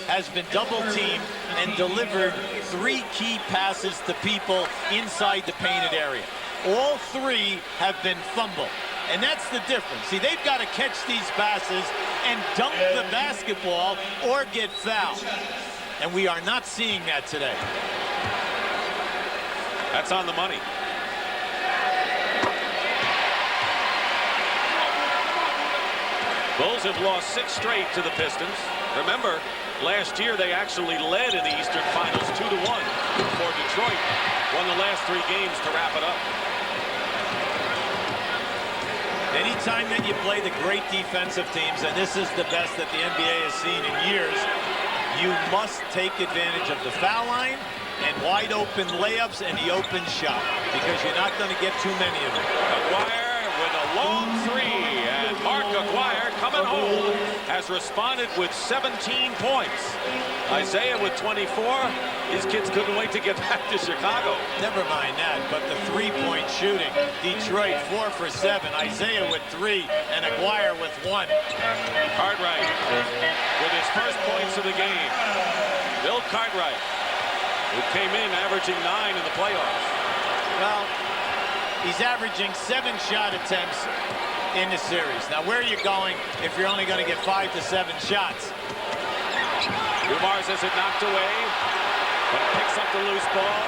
has been double-teamed and delivered 3 key passes to people inside the painted area. All 3 have been fumbled. And that's the difference. See, they've got to catch these passes and dunk the basketball or get fouled. And we are not seeing that today. That's on the money. Bulls have lost 6 straight to the Pistons. Remember, last year they actually led in the Eastern Finals 2-1 before Detroit won the last 3 games to wrap it up. Anytime that you play the great defensive teams, and this is the best that the NBA has seen in years, you must take advantage of the foul line and wide open layups and the open shot, because you're not going to get too many of them. McGuire with a long 3, and Mark McGuire coming home has responded with 17 points. Isaiah with 24. These kids couldn't wait to get back to Chicago. Never mind that, but the 3-point shooting. Detroit 4 for 7. Isaiah with 3, and McGuire with 1. Cartwright with his first points of the game. Bill Cartwright, who came in averaging 9 in the playoffs. Well, he's averaging 7 shot attempts in the series. Now, where are you going if you're only going to get 5 to 7 shots? Dumars has it knocked away, but picks up the loose ball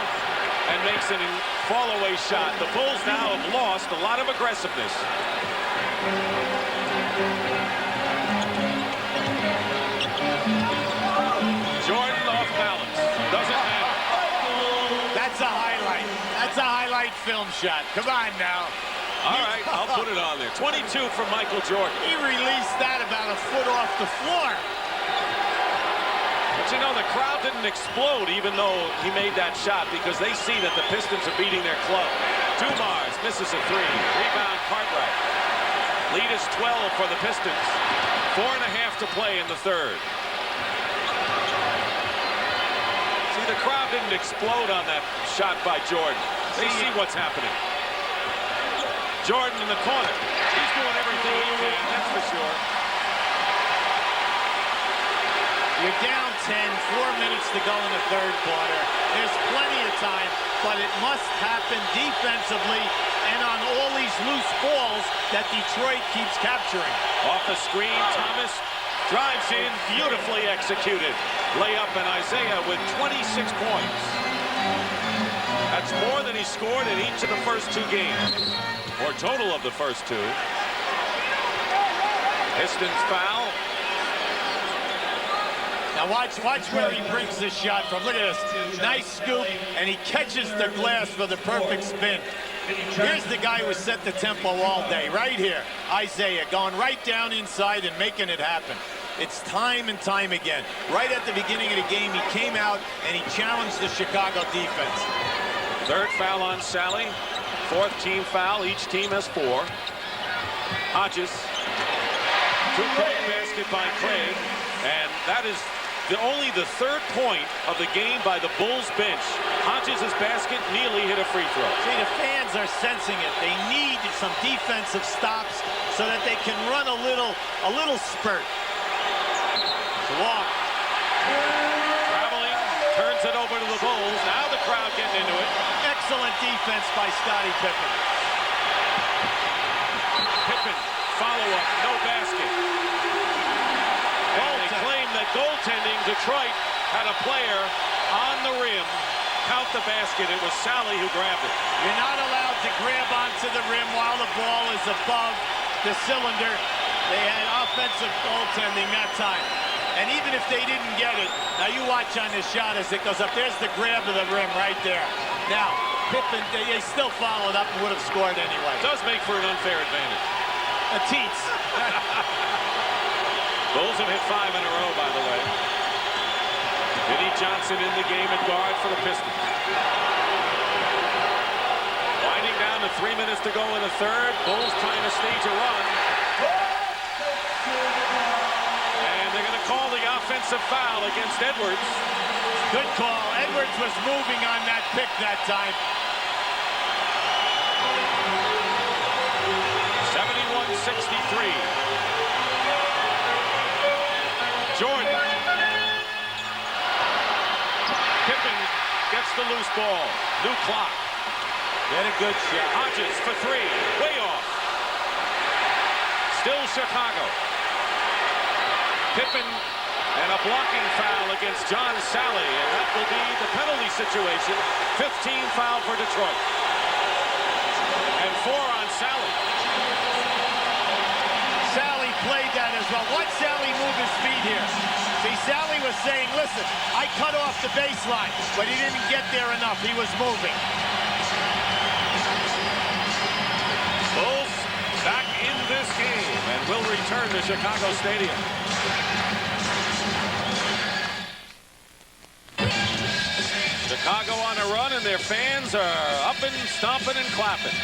and makes an fall-away shot. The Bulls now have lost a lot of aggressiveness. Jordan off balance. Doesn't matter. That's a highlight. That's a highlight film shot. Come on now. All right, I'll put it on there. 22 from Michael Jordan. He released that about a foot off the floor. But you know, the crowd didn't explode even though he made that shot, because they see that the Pistons are beating their club. Dumars misses a 3. Rebound Cartwright. Lead is 12 for the Pistons. 4.5 to play in the third. See, the crowd didn't explode on that shot by Jordan. They see what's happening. Jordan in the corner. He's doing everything he can, that's for sure. You're down 10, 4 minutes to go in the third quarter. There's plenty of time, but it must happen defensively and on all these loose balls that Detroit keeps capturing. Off the screen, Thomas drives in, beautifully executed. Layup, and Isaiah with 26 points. That's more than he scored in each of the first 2 games, or total of the first 2. Pistons foul. Now watch where he brings this shot from. Look at this. Nice scoop, and he catches the glass for the perfect spin. Here's the guy who set the tempo all day, right here. Isaiah going right down inside and making it happen. It's time and time again. Right at the beginning of the game, he came out and he challenged the Chicago defense. Third foul on Sally. 4th team foul. Each team has 4. Hodges. 2-point basket by Craig. And that is only the 3rd point of the game by the Bulls bench. Hodges' basket, Neely hit a free throw. See, the fans are sensing it. They need some defensive stops so that they can run a little spurt. Walk. Traveling, turns it over to the Bulls. Now the crowd getting into it. Excellent defense by Scottie Pippen. Pippen, follow-up, no basket. And they claim that goaltending, Detroit had a player on the rim. Count the basket. It was Sally who grabbed it. You're not allowed to grab onto the rim while the ball is above the cylinder. They had offensive goaltending that time. And even if they didn't get it, now you watch on this shot as it goes up. There's the grab of the rim right there. Now, Pippen, they still followed up and would have scored anyway. It does make for an unfair advantage. a teats. Bulls have hit 5 in a row, by the way. Vinnie Johnson in the game at guard for the Pistons. Winding down to 3 minutes to go in the third. Bulls trying to stage a run. And they're going to call the offensive foul against Edwards. Good call. Edwards was moving on that pick that time. 71-63. Jordan. Pippen gets the loose ball. New clock. Get a good shot. Hodges for 3. Way off. Still Chicago. Pippen and a blocking foul against John Sally, and that will be the penalty situation. 15 foul for Detroit. And 4 on Sally. Sally played that as well. Watch Sally move his feet here. See, Sally was saying, listen, I cut off the baseline, but he didn't get there enough. He was moving. Bulls back in this game and will return to Chicago Stadium. Chicago on a run, and their fans are up and stomping and clapping.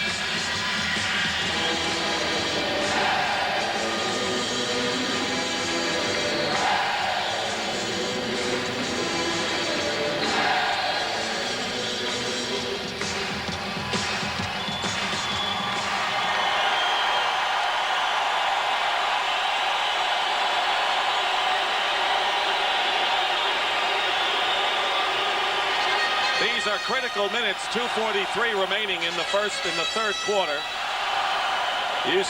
These are critical minutes. 2:43 remaining in the third quarter. You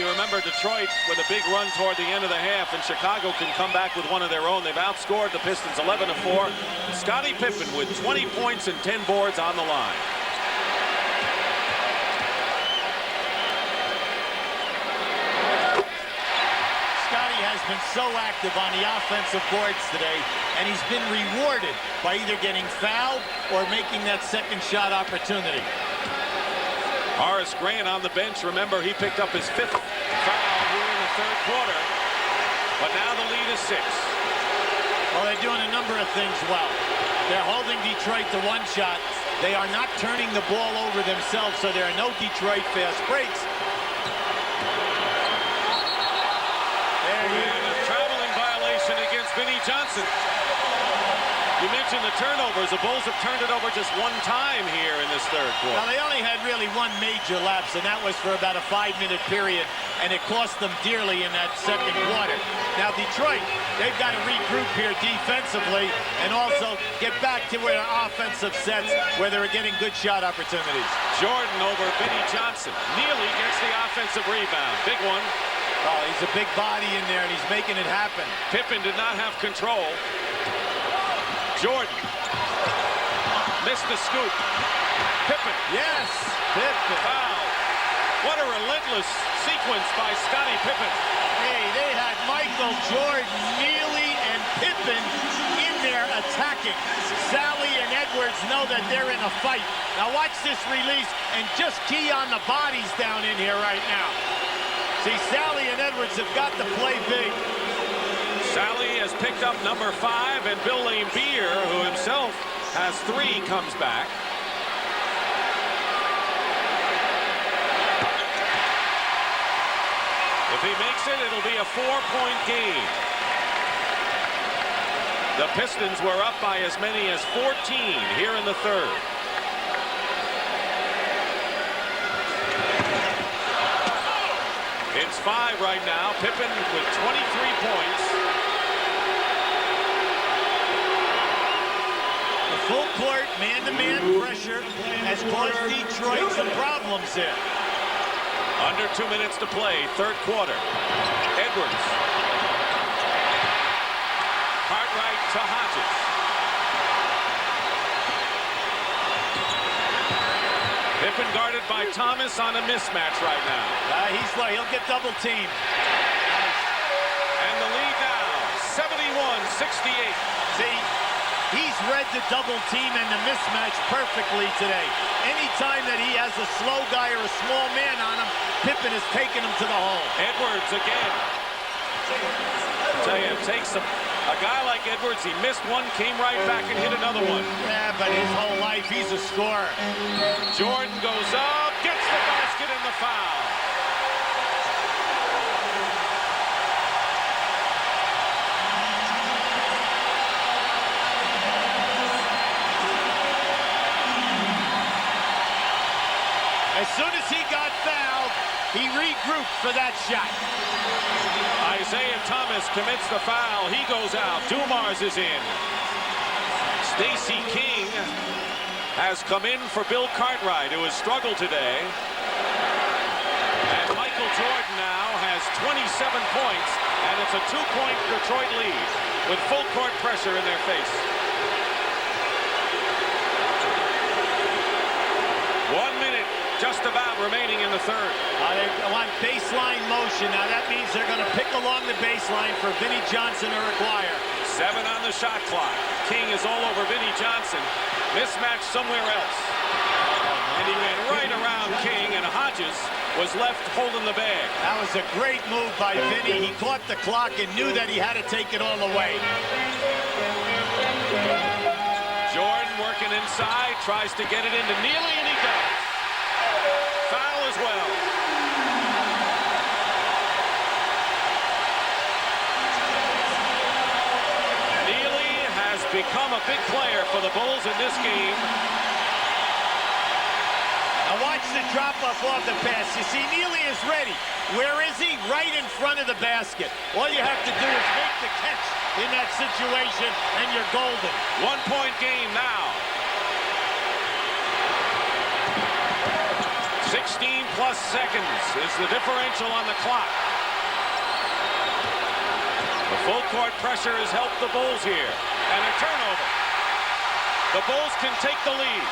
remember Detroit with a big run toward the end of the half, and Chicago can come back with one of their own. They've outscored the Pistons 11-4. Scottie Pippen with 20 points and 10 boards on the line. Has been so active on the offensive boards today, and he's been rewarded by either getting fouled or making that second shot opportunity. Horace Grant on the bench. Remember, he picked up his 5th foul here in the third quarter, but now the lead is 6. Well, they're doing a number of things well. They're holding Detroit to 1 shot. They are not turning the ball over themselves, so there are no Detroit fast breaks. And a traveling violation against Vinnie Johnson. You mentioned the turnovers. The Bulls have turned it over just 1 time here in this third quarter. Now, they only had really 1 major lapse, and that was for about a 5-minute period, and it cost them dearly in that second quarter. Now, Detroit, they've got to regroup here defensively and also get back to where offensive sets where they were getting good shot opportunities. Jordan over Vinnie Johnson. Neely gets the offensive rebound. Big one. Oh, he's a big body in there, and he's making it happen. Pippen did not have control. Jordan missed the scoop. Pippen. Yes, Pippen. Foul. What a relentless sequence by Scottie Pippen. Hey, they had Michael, Jordan, Neely, and Pippen in there attacking. Sally and Edwards know that they're in a fight. Now watch this release and just key on the bodies down in here right now. See, Sally and Edwards have got to play big. Sally has picked up number 5, and Bill Laimbeer, who himself has 3, comes back. If he makes it, it'll be a 4-point game. The Pistons were up by as many as 14 here in the third. It's 5 right now. Pippen with 23 points. The full court man-to-man pressure has caused Detroit some problems here. Under 2 minutes to play, third quarter. Edwards. Cartwright to Hodges. Pippen guarded by Thomas on a mismatch right now. He'll get double teamed. And the lead now, 71-68. See, he's read the double team and the mismatch perfectly today. Anytime that he has has a slow guy or a small man on him, Pippen has taken him to the hole. Edwards again. I tell you, it takes a guy like Edwards. He missed one, came right back and hit another one. Yeah, but his whole life, he's a scorer. Jordan goes up, gets the basket and the foul. As soon as he got fouled, he regrouped for that shot. Isaiah Thomas commits the foul. He goes out. Dumars is in. Stacey King has come in for Bill Cartwright, who has struggled today. And Michael Jordan now has 27 points, and it's a 2-point Detroit lead with full court pressure in their face. 1 minute just about remaining in the third. They want baseline motion. Now that means they're going to pick along the baseline for Vinnie Johnson or Aguirre. 7 on the shot clock. King is all over Vinnie Johnson. Mismatch somewhere else. And he went right around King, and Hodges was left holding the bag. That was a great move by Vinnie. He caught the clock and knew that he had to take it all away. Jordan working inside, tries to get it into Neely, and he does. Foul as well. Neely has become a big player for the Bulls in this game. Now watch the drop off the pass. You see, Neely is ready. Where is he? Right in front of the basket. All you have to do is make the catch in that situation, and you're golden. 1-point game now. 16+ seconds is the differential on the clock. The full court pressure has helped the Bulls here. And a turnover. The Bulls can take the lead.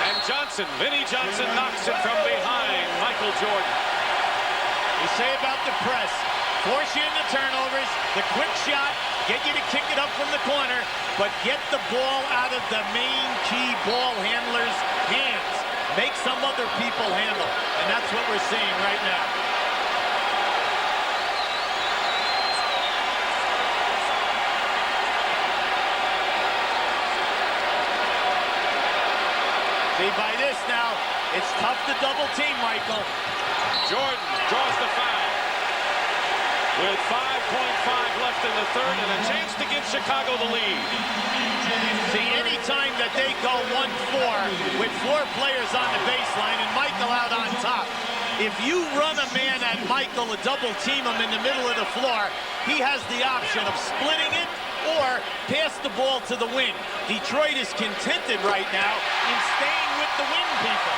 And Johnson, Vinnie Johnson, knocks it from behind Michael Jordan. You say about the press, force you into turnovers, the quick shot, get you to kick it up from the corner, but get the ball out of the main key ball handler's hands. Make some other people handle. And that's what we're seeing right now. See, by this now, it's tough to double team, Michael. Jordan draws the foul. With 5.5 left in the third and a chance to give Chicago the lead. See, any time that they go 1-4 with 4 players on the baseline and Michael out on top, if you run a man at Michael, a double team him in the middle of the floor, he has the option of splitting it or pass the ball to the wing. Detroit is contented right now in staying with the wing people.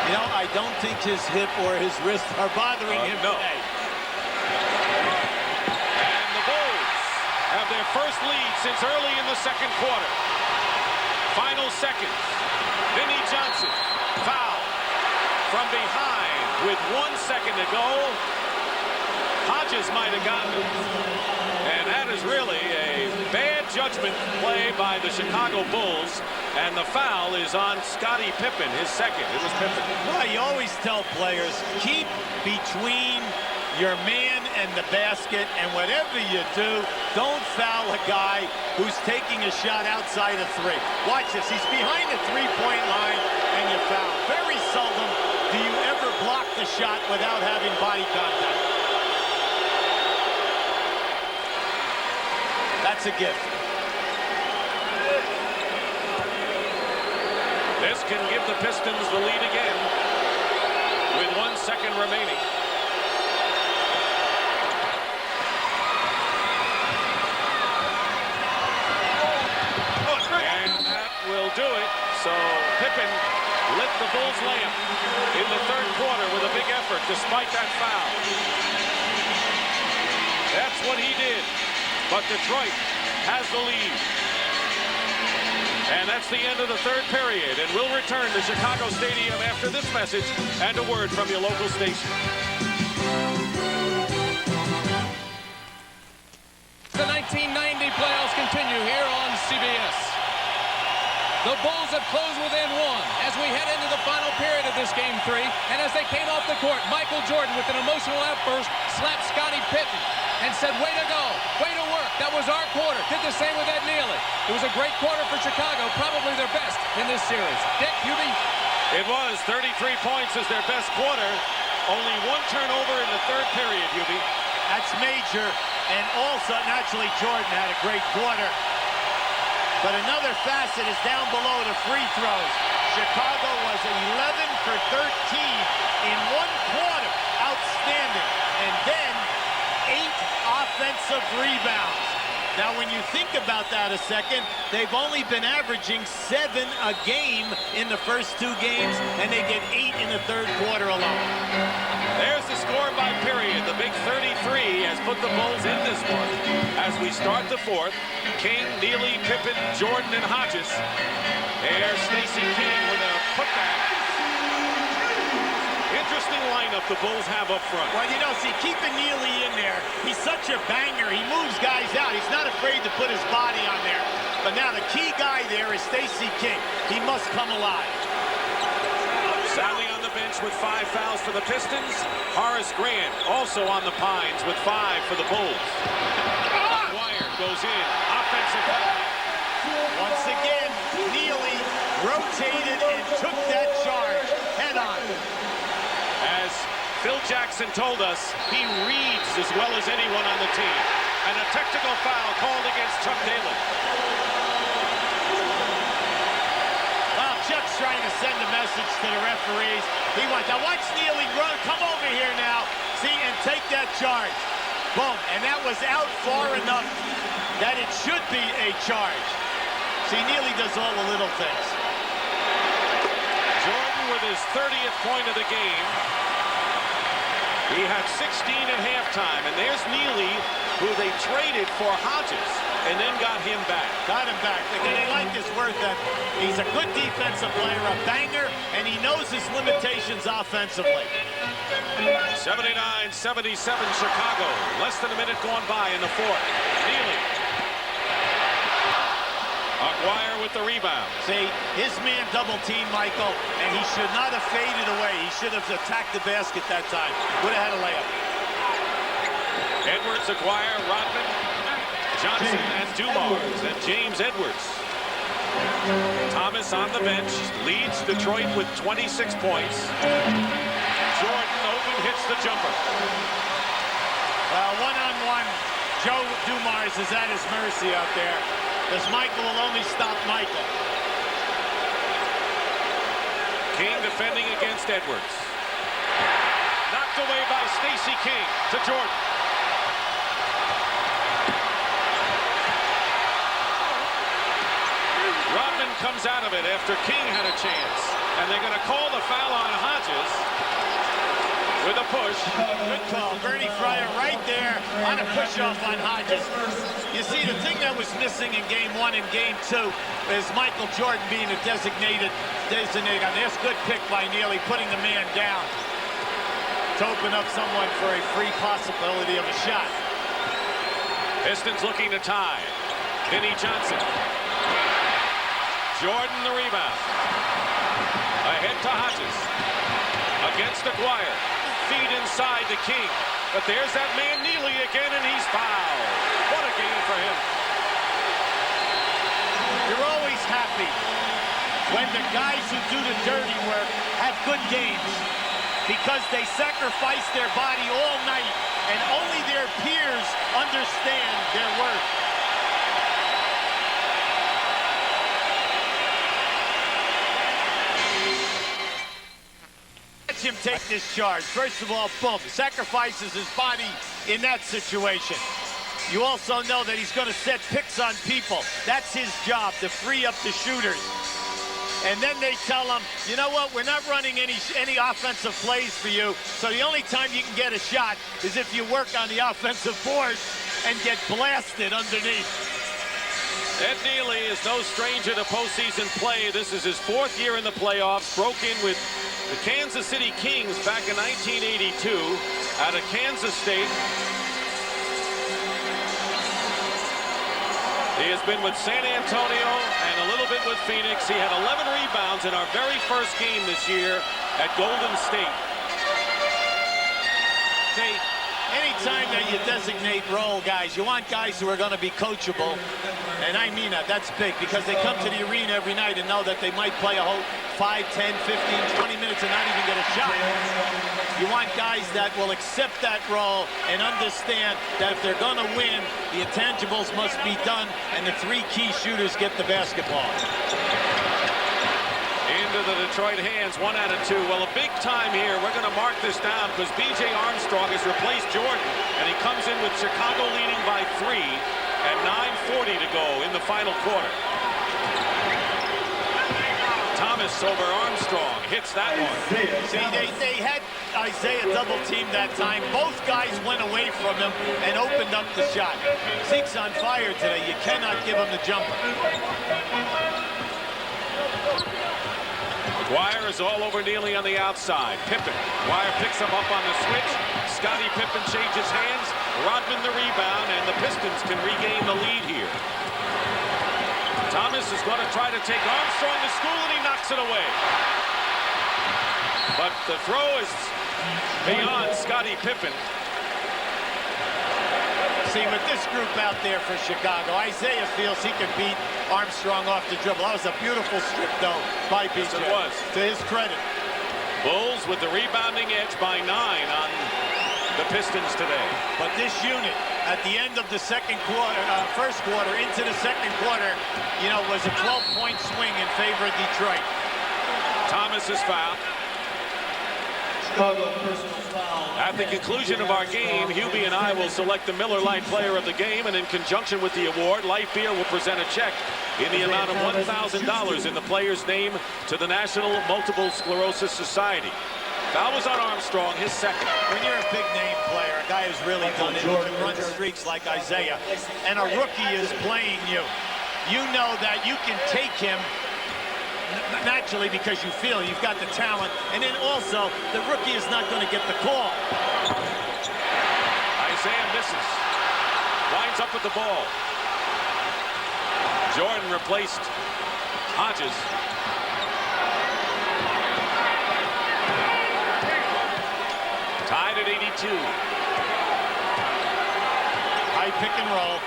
You know, I don't think his hip or his wrist are bothering him today. And the Bulls have their first lead since early in the second quarter. Final seconds. Vinnie Johnson, foul from behind with 1 second to go. Hodges might have gotten it. And that is really a bad judgment play by the Chicago Bulls. And the foul is on Scottie Pippen, his second. It was Pippen. Well, you always tell players, keep between your man and the basket, and whatever you do, don't foul a guy who's taking a shot outside of 3. Watch this. He's behind the 3-point line, and you foul. Very seldom do you ever block the shot without having body contact. That's a gift. This can give the Pistons the lead again with 1 second remaining. And that will do it. So Pippen lit the Bulls' lamp in the third quarter with a big effort despite that foul. That's what he did. But Detroit has the lead. And that's the end of the third period. And we'll return to Chicago Stadium after this message and a word from your local station. The 1990 playoffs continue here on CBS. The Bulls have closed within one as we head into the final period of this Game 3. And as they came off the court, Michael Jordan, with an emotional outburst, slapped Scottie Pippen and said, "Way to go, way to work. That was our quarter." Did the same with Ed Nealy. It was a great quarter for Chicago, probably their best in this series. Dick, Hubie? It was 33 points as their best quarter. Only one turnover in the third period, Hubie. That's major. And also, naturally, Jordan had a great quarter. But another facet is down below the free throws. Chicago was 11 for 13 in one quarter. Outstanding. And then 8 offensive rebounds. Now, when you think about that a second, they've only been averaging 7 a game in the first 2 games, and they get 8 in the third quarter alone. There's the score by period. The big 33 has put the Bulls in this one. As we start the fourth, King, Nealy, Pippen, Jordan, and Hodges. There's Stacey King with a putback. Interesting lineup the Bulls have up front. Well, you know, see, keeping Nealy in there, he's such a banger. He moves guys out. He's not afraid to put his body on there. But now the key guy there is Stacey King. He must come alive. Sally on the bench with 5 fouls for the Pistons. Horace Grant also on the Pines with 5 for the Bulls. Wire goes in. Offensive foul. Once again, Nealy rotated and took that charge head on. As Phil Jackson told us, he reads as well as anyone on the team. And a technical foul called against Chuck Daly. Well, Chuck's trying to send a message to the referees. He wants, now watch Nealy run, come over here now, see, and take that charge. Boom, and that was out far enough that it should be a charge. See, Nealy does all the little things. Jordan with his 30th point of the game. He had 16 at halftime, and there's Nealy, who they traded for Hodges, and then got him back. Got him back. They like his worth that he's a good defensive player, a banger, and he knows his limitations offensively. 79-77 Chicago. Less than a minute gone by in the fourth. Nealy. Aguirre with the rebound. See, his man double-teamed Michael, and he should not have faded away. He should have attacked the basket that time. Would have had a layup. Edwards, Aguirre, Rodman, Johnson, and Dumars, and James Edwards. Thomas on the bench, leads Detroit with 26 points. Jordan open, hits the jumper. One-on-one, Joe Dumars is at his mercy out there, because Michael will only stop Michael. King defending against Edwards. Knocked away by Stacey King to Jordan. Rodman comes out of it after King had a chance. And they're going to call the foul on Hodges with a push. Good call. Bernie Fryer right there on a push-off on Hodges. You see, the thing that was missing in Game 1 and Game 2 is Michael Jordan being a designated. And there's good pick by Nealy, putting the man down to open up someone for a free possibility of a shot. Pistons looking to tie. Vinnie Johnson. Jordan the rebound. Ahead to Hodges. Against Aguirre. Feed inside to King. But there's that man Nealy again, and he's fouled. What a game for him. You're always happy when the guys who do the dirty work have good games, because they sacrifice their body all night, and only their peers understand their worth. Watch him take this charge. First of all, boom, sacrifices his body in that situation. You also know that he's going to set picks on people. That's his job, to free up the shooters. And then they tell him, you know what, we're not running any offensive plays for you, so the only time you can get a shot is if you work on the offensive board and get blasted underneath. Ed Nealy is no stranger to postseason play. This is his 4th year in the playoffs. Broke in with the Kansas City Kings back in 1982 out of Kansas State. He has been with San Antonio and a little bit with Phoenix. He had 11 rebounds in our very first game this year at Golden State. See, anytime that you designate role guys, you want guys who are going to be coachable. And I mean that. That's big because they come to the arena every night and know that they might play a whole 5, 10, 15, 20 minutes and not even get a shot. You want guys that will accept that role and understand that if they're going to win, the intangibles must be done, and the 3 key shooters get the basketball. Into the Detroit hands, 1 out of 2. Well, a big time here. We're going to mark this down because B.J. Armstrong has replaced Jordan, and he comes in with Chicago leading by 3 at 9:40 to go in the final quarter. Thomas over Armstrong hits that one. See, they had Isaiah double teamed that time. Both guys went away from him and opened up the shot. Zeke's on fire today. You cannot give him the jumper. McGuire is all over Neely on the outside. Pippen. McGuire picks him up on the switch. Scottie Pippen changes hands. Rodman the rebound, and the Pistons can regain the lead here. Thomas is going to try to take Armstrong to school, and he knocks it away. But the throw is beyond Scottie Pippen. See, with this group out there for Chicago, Isaiah feels he can beat Armstrong off the dribble. That was a beautiful strip, though, by B.J. Yes, it was. To his credit. Bulls with the rebounding edge by 9 on the Pistons today. But this unit, at the end of the second quarter, first quarter into the second quarter, you know, was a 12-point swing in favor of Detroit. Thomas is fouled. Chicago personal foul. At the conclusion of our game, Hubie and I will select the Miller Lite Player of the Game, and in conjunction with the award, Light Beer will present a check in the amount of $1,000 in the player's name to the National Multiple Sclerosis Society. Foul was on Armstrong, his second. When you're a big name player, a guy who's really done it, who can run streaks like Isaiah, and a rookie is playing you, you know that you can take him naturally because you feel you've got the talent, and then also the rookie is not going to get the call. Isaiah misses. Winds up with the ball. Jordan replaced Hodges. Tied at 82. High pick and roll.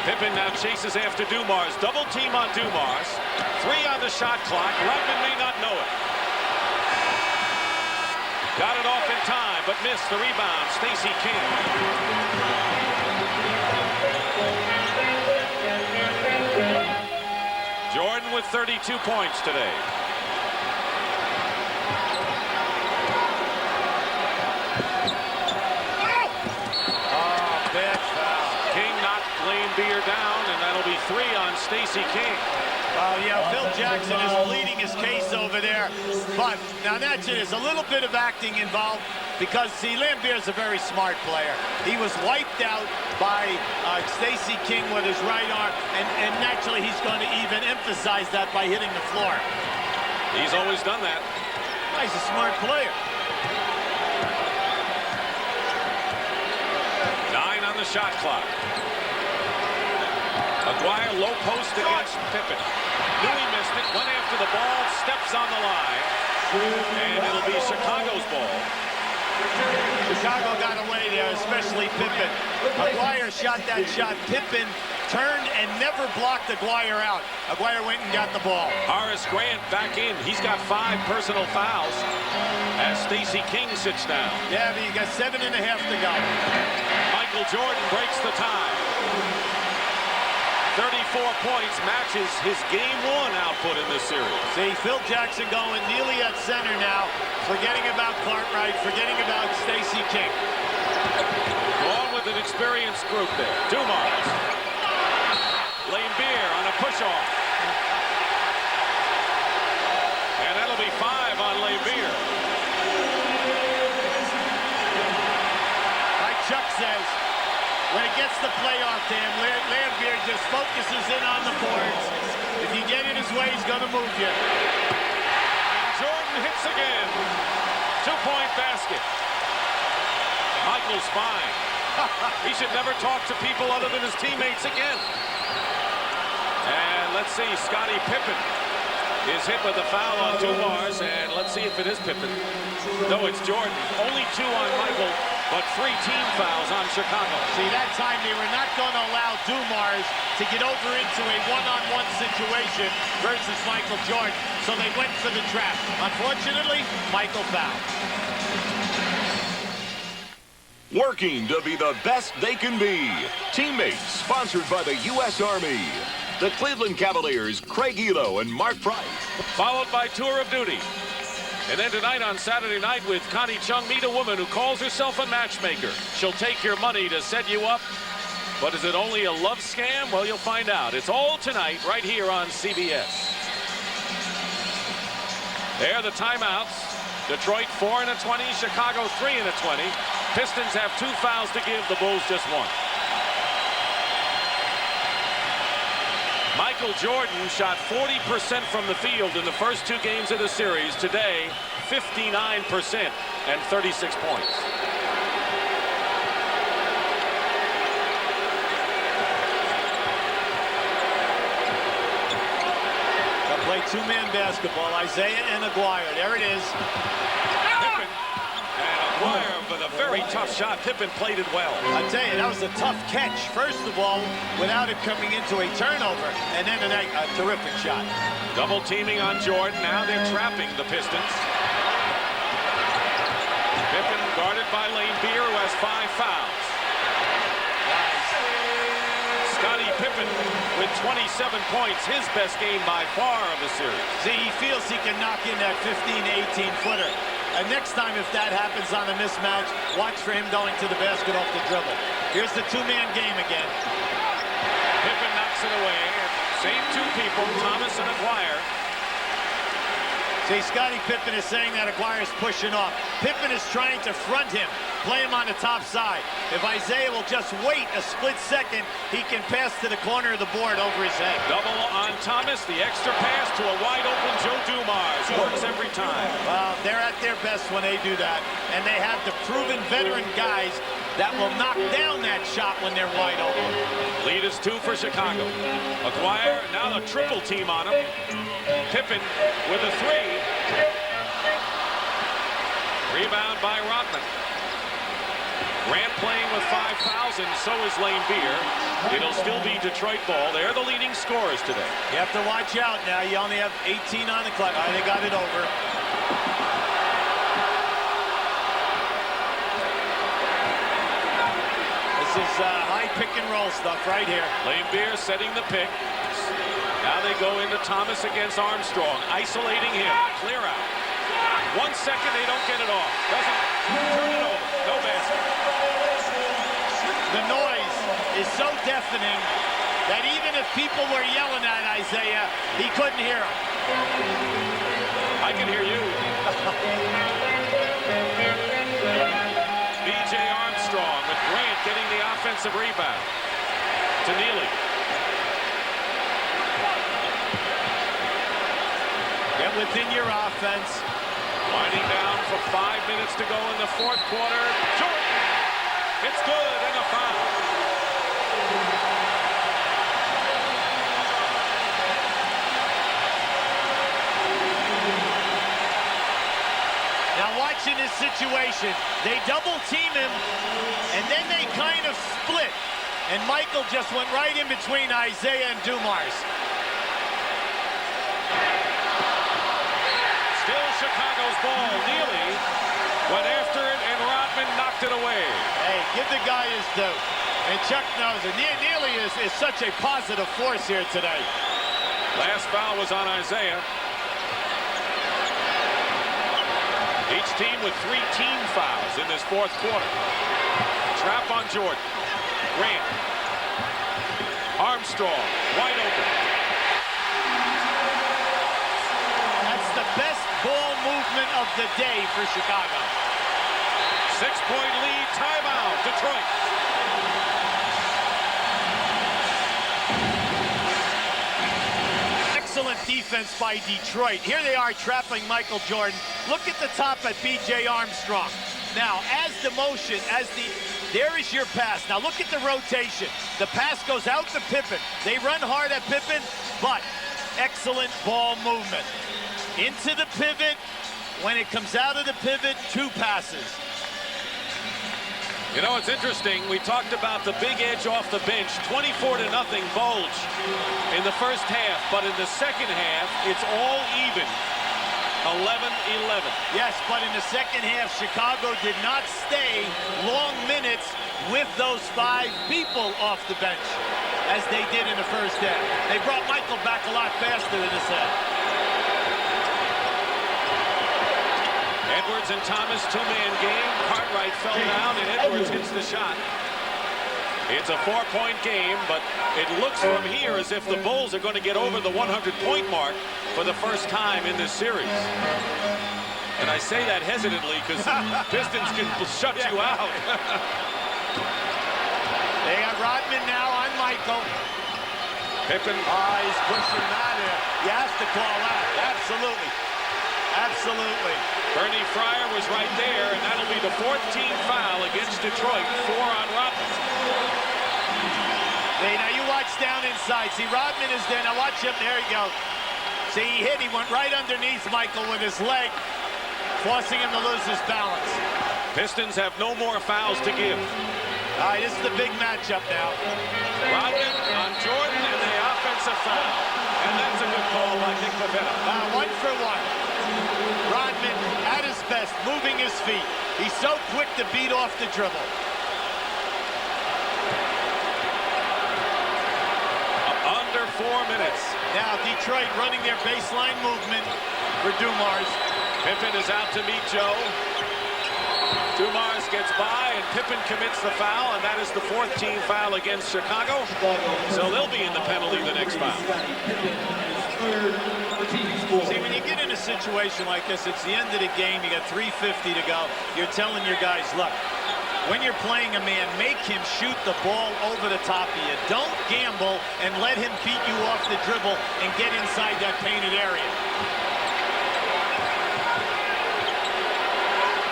Pippen now chases after Dumars. Double team on Dumars. 3 on the shot clock. Rodman may not know it. Got it off in time, but missed the rebound. Stacey King. Jordan with 32 points today. Bad foul. King knocked Lane Beer down, and that'll be 3 on Stacey King. Yeah, Phil Jackson is pleading his case over there. But now that's it. There's a little bit of acting involved because, see, Lambier's a very smart player. He was wiped out by Stacey King with his right arm, and naturally he's going to even emphasize that by hitting the floor. He's always done that. He's a smart player. 9 on the shot clock. McGuire low post against Pippen. Knew he missed it, went after the ball, steps on the line, and it'll be Chicago's ball. Chicago got away there, especially Pippen. McGuire shot that shot. Pippen turned and never blocked McGuire out. McGuire went and got the ball. Horace Grant back in. He's got 5 personal fouls as Stacey King sits down. Yeah, but you got 7.5 to go. Michael Jordan breaks the tie. 34 points matches his game 1 output in this series. See, Phil Jackson going Neely at center now, forgetting about Cartwright, forgetting about Stacey King. Along with an experienced group there. Dumars. Lane Beer on a push-off. And that'll be 5 on Lane Beer. Like Chuck says, when it gets the playoff time, Lambier just focuses in on the boards. If you get in his way, he's going to move you. And Jordan hits again. 2-point basket. Michael's fine. He should never talk to people other than his teammates again. And let's see, Scottie Pippen is hit with a foul on Dumars, and let's see if it is Pippen. No, it's Jordan. Only 2 on Michael, but 3 team fouls on Chicago. See, that time they were not going to allow Dumars to get over into a one-on-one situation versus Michael Jordan, so they went for the trap. Unfortunately, Michael fouled. Working to be the best they can be. Teammates, sponsored by the U.S. Army. The Cleveland Cavaliers, Craig Elo and Mark Price. Followed by Tour of Duty. And then tonight on Saturday night with Connie Chung, meet a woman who calls herself a matchmaker. She'll take your money to set you up. But is it only a love scam? Well, you'll find out. It's all tonight right here on CBS. There are the timeouts. Detroit 4 and a 20, Chicago 3 and a 20. Pistons have 2 fouls to give, the Bulls just 1. Michael Jordan shot 40% from the field in the first 2 games of the series. Today, 59% and 36 points. They'll play 2-man basketball. Isaiah and Aguirre. There it is. Pippen and Aguirre with a very tough shot. Pippen played it well. I tell you, that was a tough catch. First of all, without it coming into a turnover, and then a terrific shot. Double teaming on Jordan. Now they're trapping the Pistons. Pippen guarded by Lane Beer, who has 5 fouls. Scottie Pippen with 27 points, his best game by far of the series. See, he feels he can knock in that 15 to 18 footer. And next time, if that happens on a mismatch, watch for him going to the basket off the dribble. Here's the 2-man game again. Pippen knocks it away. Same 2 people, Thomas and Aguirre. See, Scottie Pippen is saying that Aguirre's pushing off. Pippen is trying to front him, play him on the top side. If Isaiah will just wait a split second, he can pass to the corner of the board over his head. Double on Thomas, the extra pass to a wide-open Joe Dumars. Works every time. Well, they're at their best when they do that. And they have the proven veteran guys that will knock down that shot when they're wide open. Lead is 2 for Chicago. Aguirre, now a triple team on him. Pippen with a 3. Rebound by Rodman. Grant playing with 5 fouls, and so is Lane Beer. It'll still be Detroit ball. They're the leading scorers today. You have to watch out now. You only have 18 on the clock. Oh, they got it over. This is high pick and roll stuff right here. Lane Beer setting the pick. Now they go into Thomas against Armstrong, isolating him. Clear out. 1 second, they don't get it off. Doesn't turn it over. No basket. The noise is so deafening that even if people were yelling at Isaiah, he couldn't hear him. I can hear you. B.J. Armstrong with Grant getting the offensive rebound. To Neely. Get within your offense. Winding down for 5 minutes to go in the 4th quarter. Jordan. It's good and a foul. Now watching this situation, they double team him and then they kind of split. And Michael just went right in between Isaiah and Dumars. Still Chicago's ball. Neely went after it, and Rodman knocked it away. Hey, give the guy his due. And Chuck knows it. Neely is such a positive force here today. Last foul was on Isaiah. Each team with 3 team fouls in this 4th quarter. Trap on Jordan. Grant. Armstrong, wide open. That's the best ball movement of the day for Chicago. 6-point lead, timeout, Detroit. Excellent defense by Detroit. Here they are trapping Michael Jordan. Look at the top at B.J. Armstrong. Now, as the motion, as the There is your pass. Now look at the rotation. The pass goes out to Pippen. They run hard at Pippen, but excellent ball movement. Into the pivot. When it comes out of the pivot, 2 passes. You know, it's interesting. We talked about the big edge off the bench, 24-0 Bulge in the first half. But in the second half, it's all even. 11-11. Yes, but in the second half, Chicago did not stay long minutes with those 5 people off the bench as they did in the first half. They brought Michael back a lot faster in this half. Edwards and Thomas, 2-man game. Cartwright fell down, and Edwards hits the shot. It's a 4-point game, but it looks from here as if the Bulls are going to get over the 100-point mark for the first time in this series. And I say that hesitantly because Pistons can shut you out. They got Rodman now on Michael. Pippen. He's pushing that in. You have to call that. Absolutely. Absolutely. Bernie Fryer was right there, and that'll be the 14th foul against Detroit, 4 on Rodman. Hey, now you watch down inside. See, Rodman is there. Now watch him. There you go. See, he hit. He went right underneath Michael with his leg, forcing him to lose his balance. Pistons have no more fouls to give. All right, this is the big matchup now. Rodman on Jordan, and the offensive foul. And that's a good call by Nick Pivetta. 1 for 1. Rodman at his best, moving his feet. He's so quick to beat off the dribble. Under 4 minutes. Now Detroit running their baseline movement for Dumars. Pippen is out to meet Joe. Dumars gets by, and Pippen commits the foul, and that is the 14th foul against Chicago. So they'll be in the penalty the next foul. See, when you get in a situation like this, it's the end of the game. You got 3:50 to go. You're telling your guys, look, when you're playing a man, make him shoot the ball over the top of you. Don't gamble and let him beat you off the dribble and get inside that painted area.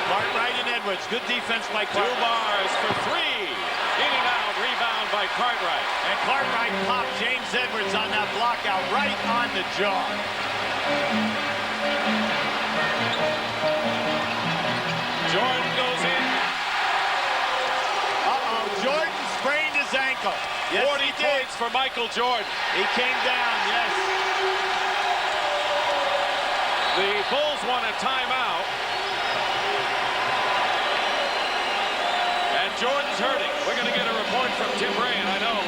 Cartwright and Edwards. Good defense by Cartwright. Dumars for 3. In and out. Rebound by Cartwright. And Cartwright popped James Edwards on that block out right on the jaw. Jordan goes in. Jordan sprained his ankle. Yes, 40 points for Michael Jordan. He came down, yes. The Bulls want a timeout. And Jordan's hurting. We're going to get a report from Tim Brand, I know.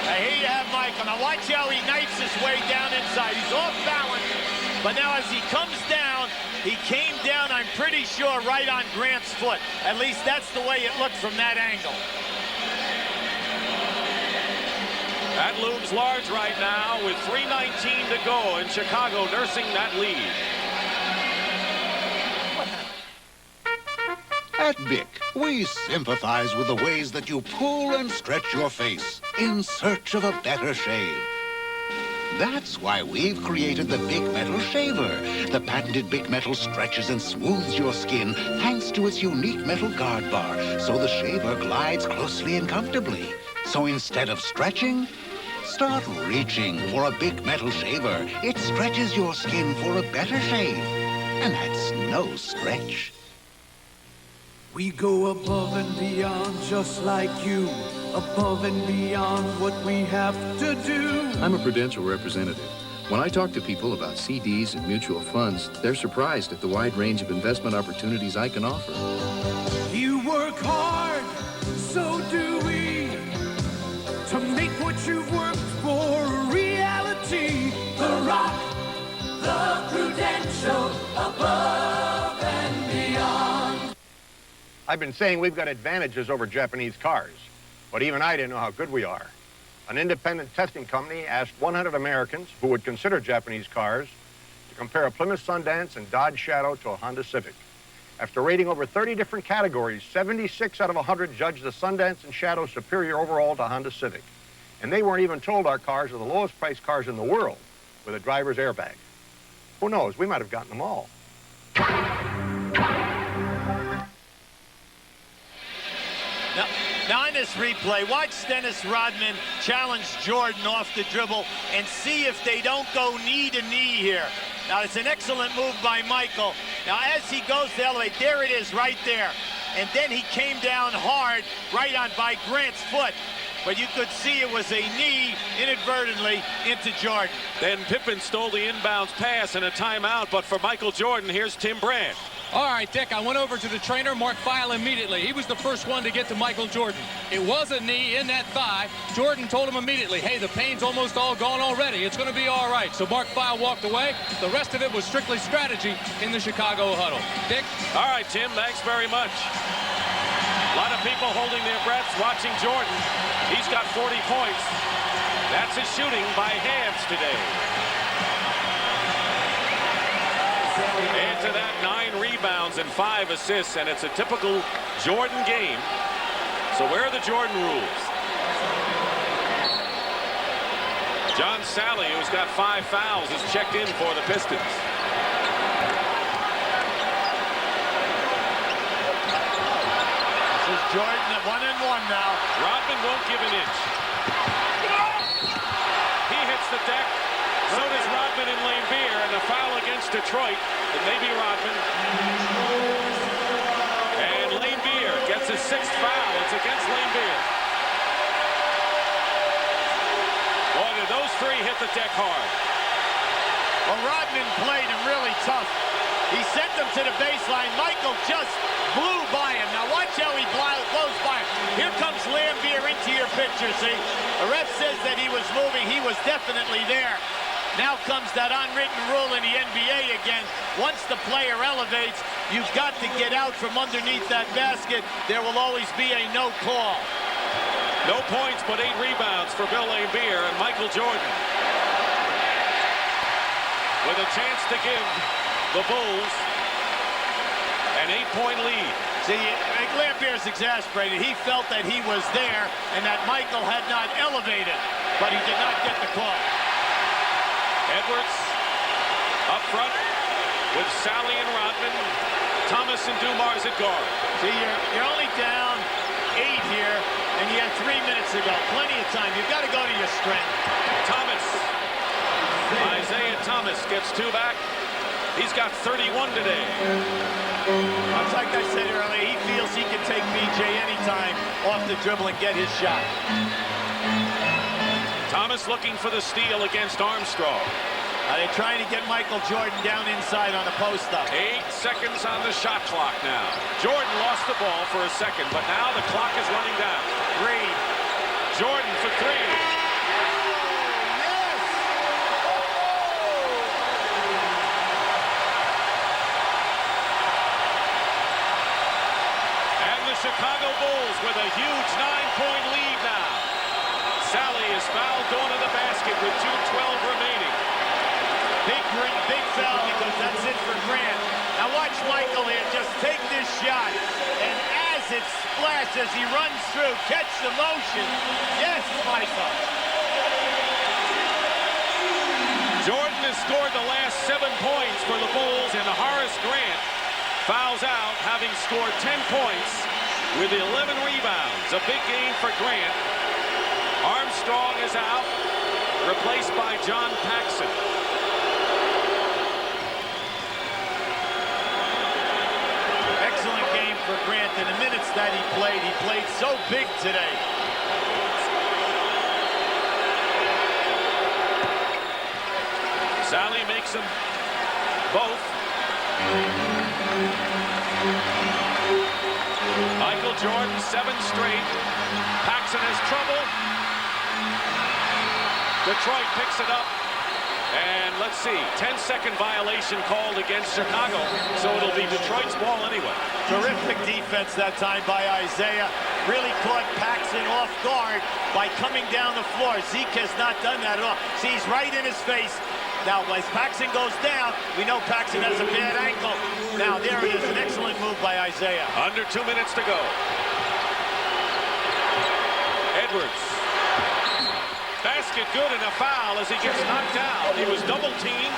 Now here you have Michael. Now watch how he knifes his way down inside. He's off balance. But now as he comes down, he came down, I'm pretty sure, right on Grant's foot. At least that's the way it looked from that angle. That looms large right now with 3:19 to go, and Chicago nursing that lead. At Bic, we sympathize with the ways that you pull and stretch your face in search of a better shave. That's why we've created the Bic Metal Shaver. The patented Bic Metal stretches and smooths your skin thanks to its unique metal guard bar, so the shaver glides closely and comfortably. So instead of stretching, start reaching for a Bic Metal Shaver. It stretches your skin for a better shave. And that's no stretch. We go above and beyond just like you, above and beyond what we have to do. I'm a Prudential representative. When I talk to people about CDs and mutual funds, they're surprised at the wide range of investment opportunities I can offer. You work hard, so do we, to make what you've worked for a reality. The Rock, the Prudential, above and beyond. I've been saying we've got advantages over Japanese cars, but even I didn't know how good we are. An independent testing company asked 100 Americans who would consider Japanese cars to compare a Plymouth Sundance and Dodge Shadow to a Honda Civic. After rating over 30 different categories, 76 out of 100 judged the Sundance and Shadow superior overall to Honda Civic. And they weren't even told our cars are the lowest priced cars in the world with a driver's airbag. Who knows, we might have gotten them all. Now in this replay, watch Dennis Rodman challenge Jordan off the dribble and see if they don't go knee to knee here. Now it's an excellent move by Michael. Now as he goes to elevate, there it is right there. And then he came down hard right on by Grant's foot. But you could see it was a knee inadvertently into Jordan. Then Pippen stole the inbounds pass and a timeout, but for Michael Jordan, here's Tim Brandt. All right, Dick, I went over to the trainer, Mark Feil, immediately. He was the first one to get to Michael Jordan. It was a knee in that thigh. Jordan told him immediately, hey, the pain's almost all gone already. It's going to be all right. So Mark Feil walked away. The rest of it was strictly strategy in the Chicago huddle. Dick? All right, Tim, thanks very much. A lot of people holding their breaths watching Jordan. He's got 40 points. That's his shooting by halves today. Add to that 9 rebounds and 5 assists, and it's a typical Jordan game. So where are the Jordan rules? John Sally, who's got 5 fouls, is checked in for the Pistons. This is Jordan at 1-1 now. Rodman won't give an inch. He hits the deck. So does Rodman and Lane Beer, and a foul against Detroit. It may be Rodman. And Lane Beer gets his 6th foul. It's against Lane Beer. Boy, did those 3 hit the deck hard. Well, Rodman played him really tough. He sent them to the baseline. Michael just blew by him. Now watch how he blows by him. Here comes Lambier into your picture, see? The ref says that he was moving. He was definitely there. Now comes that unwritten rule in the NBA again. Once the player elevates, you've got to get out from underneath that basket. There will always be a no call. No points, but 8 rebounds for Bill Laimbeer and Michael Jordan. With a chance to give the Bulls an 8-point lead. See, Laimbeer's exasperated. He felt that he was there and that Michael had not elevated, but he did not get the call. Edwards up front with Sally and Rodman. Thomas and Dumars at guard. See, you're only down 8 here, and you had 3 minutes to go. Plenty of time. You've got to go to your strength. Thomas. Isaiah Thomas gets 2 back. He's got 31 today. It's like I said earlier, he feels he can take BJ anytime off the dribble and get his shot. Thomas looking for the steal against Armstrong. They're trying to get Michael Jordan down inside on a post-up. 8 seconds on the shot clock now. Jordan lost the ball for a second, but now the clock is running down. 3. Jordan for 3. Yes! And the Chicago Bulls with a huge 9-point lead now. Sally is fouled going to the basket with 2:12 remaining. Big foul because that's it for Grant. Now watch Michael here just take this shot. And as it splashes, he runs through. Catch the motion. Yes, Michael. Jordan has scored the last 7 points for the Bulls, and Horace Grant fouls out, having scored 10 points with 11 rebounds. A big game for Grant. Armstrong is out, replaced by John Paxson. Excellent game for Grant. In the minutes that he played so big today. Sally makes them both. Michael Jordan, 7 straight. Paxson has trouble. Detroit picks it up. And let's see, 10-second violation called against Chicago, so it'll be Detroit's ball anyway. Terrific defense that time by Isaiah. Really caught Paxson off guard by coming down the floor. Zeke has not done that at all. See, he's right in his face. Now, as Paxson goes down, we know Paxson has a bad ankle. Now, there it is, an excellent move by Isaiah. Under 2 minutes to go. Edwards. Basket good and a foul as he gets knocked down. He was double-teamed.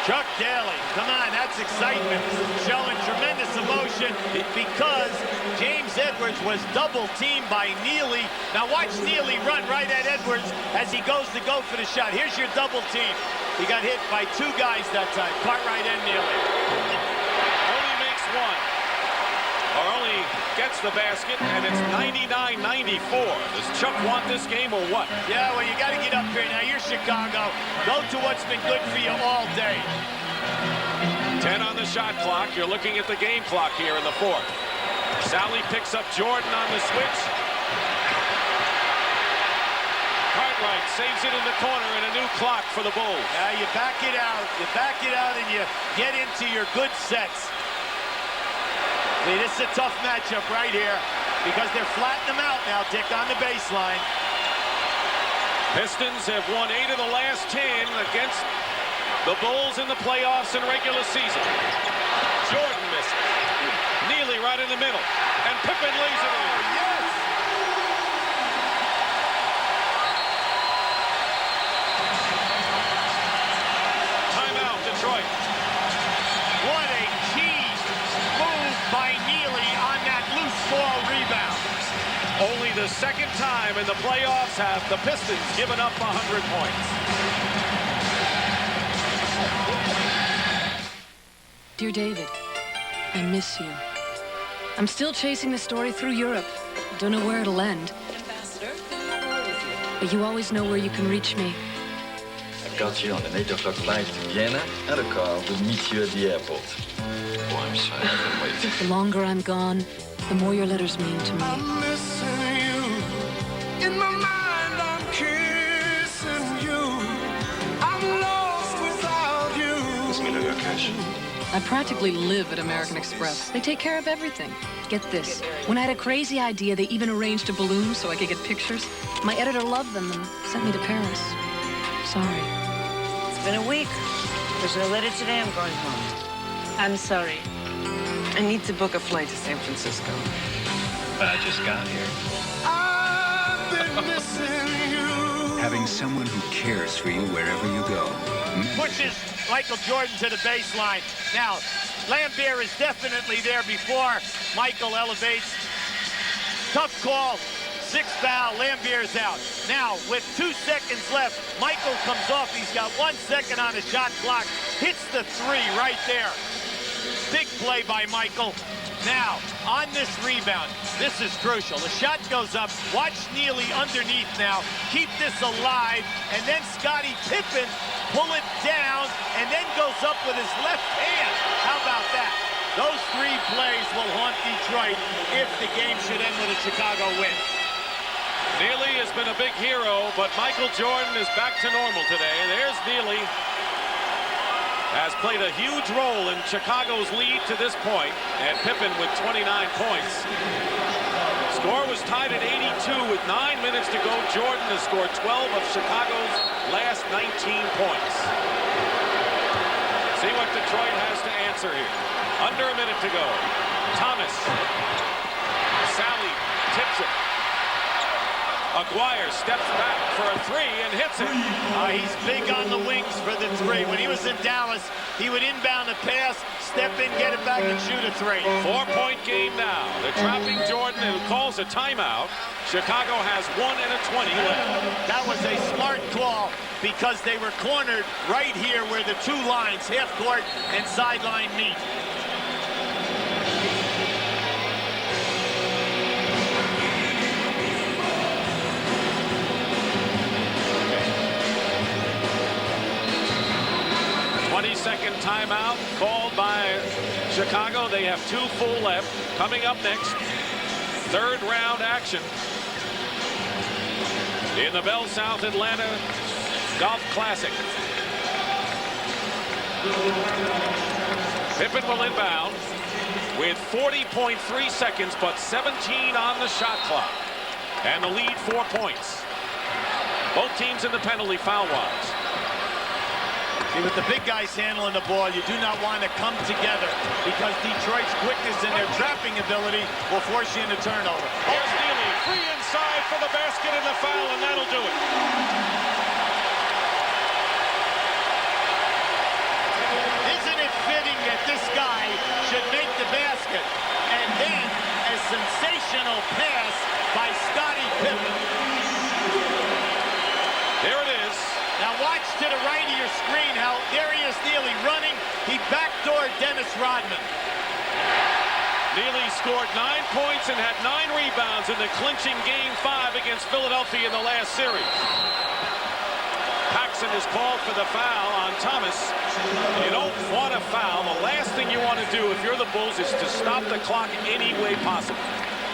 Chuck Daly, come on, that's excitement. Showing tremendous emotion because James Edwards was double-teamed by Neely. Now watch Neely run right at Edwards as he goes to go for the shot. Here's your double team. He got hit by two guys that time, Cartwright and Neely. Only makes one. Or only gets the basket, and it's 99-94. Does Chuck want this game or what? Yeah, well, you got to get up here. Now, you're Chicago. Go to what's been good for you all day. 10 on the shot clock. You're looking at the game clock here in the fourth. Sally picks up Jordan on the switch. Cartwright saves it in the corner, and a new clock for the Bulls. Yeah, you back it out. You back it out, and you get into your good sets. See, this is a tough matchup right here because they're flattening them out now, Dick, on the baseline. Pistons have won 8 of the last 10 against the Bulls in the playoffs and regular season. Jordan missed it. Neely right in the middle. And Pippen lays it in. Yes! Timeout, Detroit. What a key move by Neely on that loose ball rebound. Only the second time in the playoffs have the Pistons given up 100 points. Dear David, I miss you. I'm still chasing the story through Europe. Don't know where it'll end. But you always know where you can reach me. I got you on an 8 o'clock flight to Vienna and a car will meet you at the airport. Oh, I'm sorry, I can't wait. The longer I'm gone, the more your letters mean to me. I'm missing you. In my mind, I'm kissing you. I'm lost without you. Lass mich nur cash. I practically live at American Express. They take care of everything. Get this. When I had a crazy idea, they even arranged a balloon so I could get pictures. My editor loved them and sent me to Paris. Sorry. It's been a week. There's no letter today. I'm going home. I'm sorry. I need to book a flight to San Francisco. But I just got here. I've been missing you. Having someone who cares for you wherever you go. Pushes Michael Jordan to the baseline. Now, Lambier is definitely there before Michael elevates. Tough call. 6th foul. Lambier's out. Now, with 2 seconds left, Michael comes off. He's got 1 second on the shot clock. Hits the 3 right there. Big play by Michael. Now, on this rebound, this is crucial. The shot goes up. Watch Neely underneath now. Keep this alive. And then Scottie Pippen pull it down and then goes up with his left hand. How about that? Those 3 plays will haunt Detroit if the game should end with a Chicago win. Neely has been a big hero, but Michael Jordan is back to normal today. There's Neely. Has played a huge role in Chicago's lead to this point, and Pippen with 29 points. Score was tied at 82 with 9 minutes to go. Jordan has scored 12 of Chicago's last 19 points. See what Detroit has to answer here. Under a minute to go. Thomas. Sally tips it. Aguirre steps back for a 3 and hits it. He's big on the wings for the 3. When he was in Dallas, he would inbound a pass, step in, get it back, and shoot a 3. 4-point game now. They're trapping Jordan, who calls a timeout. Chicago has 1 and a 20 left. That was a smart call because they were cornered right here where the 2 lines, half court and sideline, meet. Second timeout called by Chicago. They have 2 full left. Coming up next, 3rd round action in the Bell South Atlanta Golf Classic. Pippen will inbound with 40.3 seconds, but 17 on the shot clock. And the lead 4 points. Both teams in the penalty foul-wise. See, with the big guys handling the ball, you do not want to come together because Detroit's quickness and their trapping ability will force you into turnover. Here's Neely, free inside for the basket and the foul, and that'll do it. fitting that this guy should make the basket. And then a sensational pass by Scottie Pippen. There it is. Now watch to the right of your screen how there he is, Neely running. He backdoored Dennis Rodman. Neely scored 9 points and had 9 rebounds in the clinching Game 5 against Philadelphia in the last series. Paxson is called for the foul on Thomas. You don't want a foul. The last thing you want to do if you're the Bulls is to stop the clock any way possible.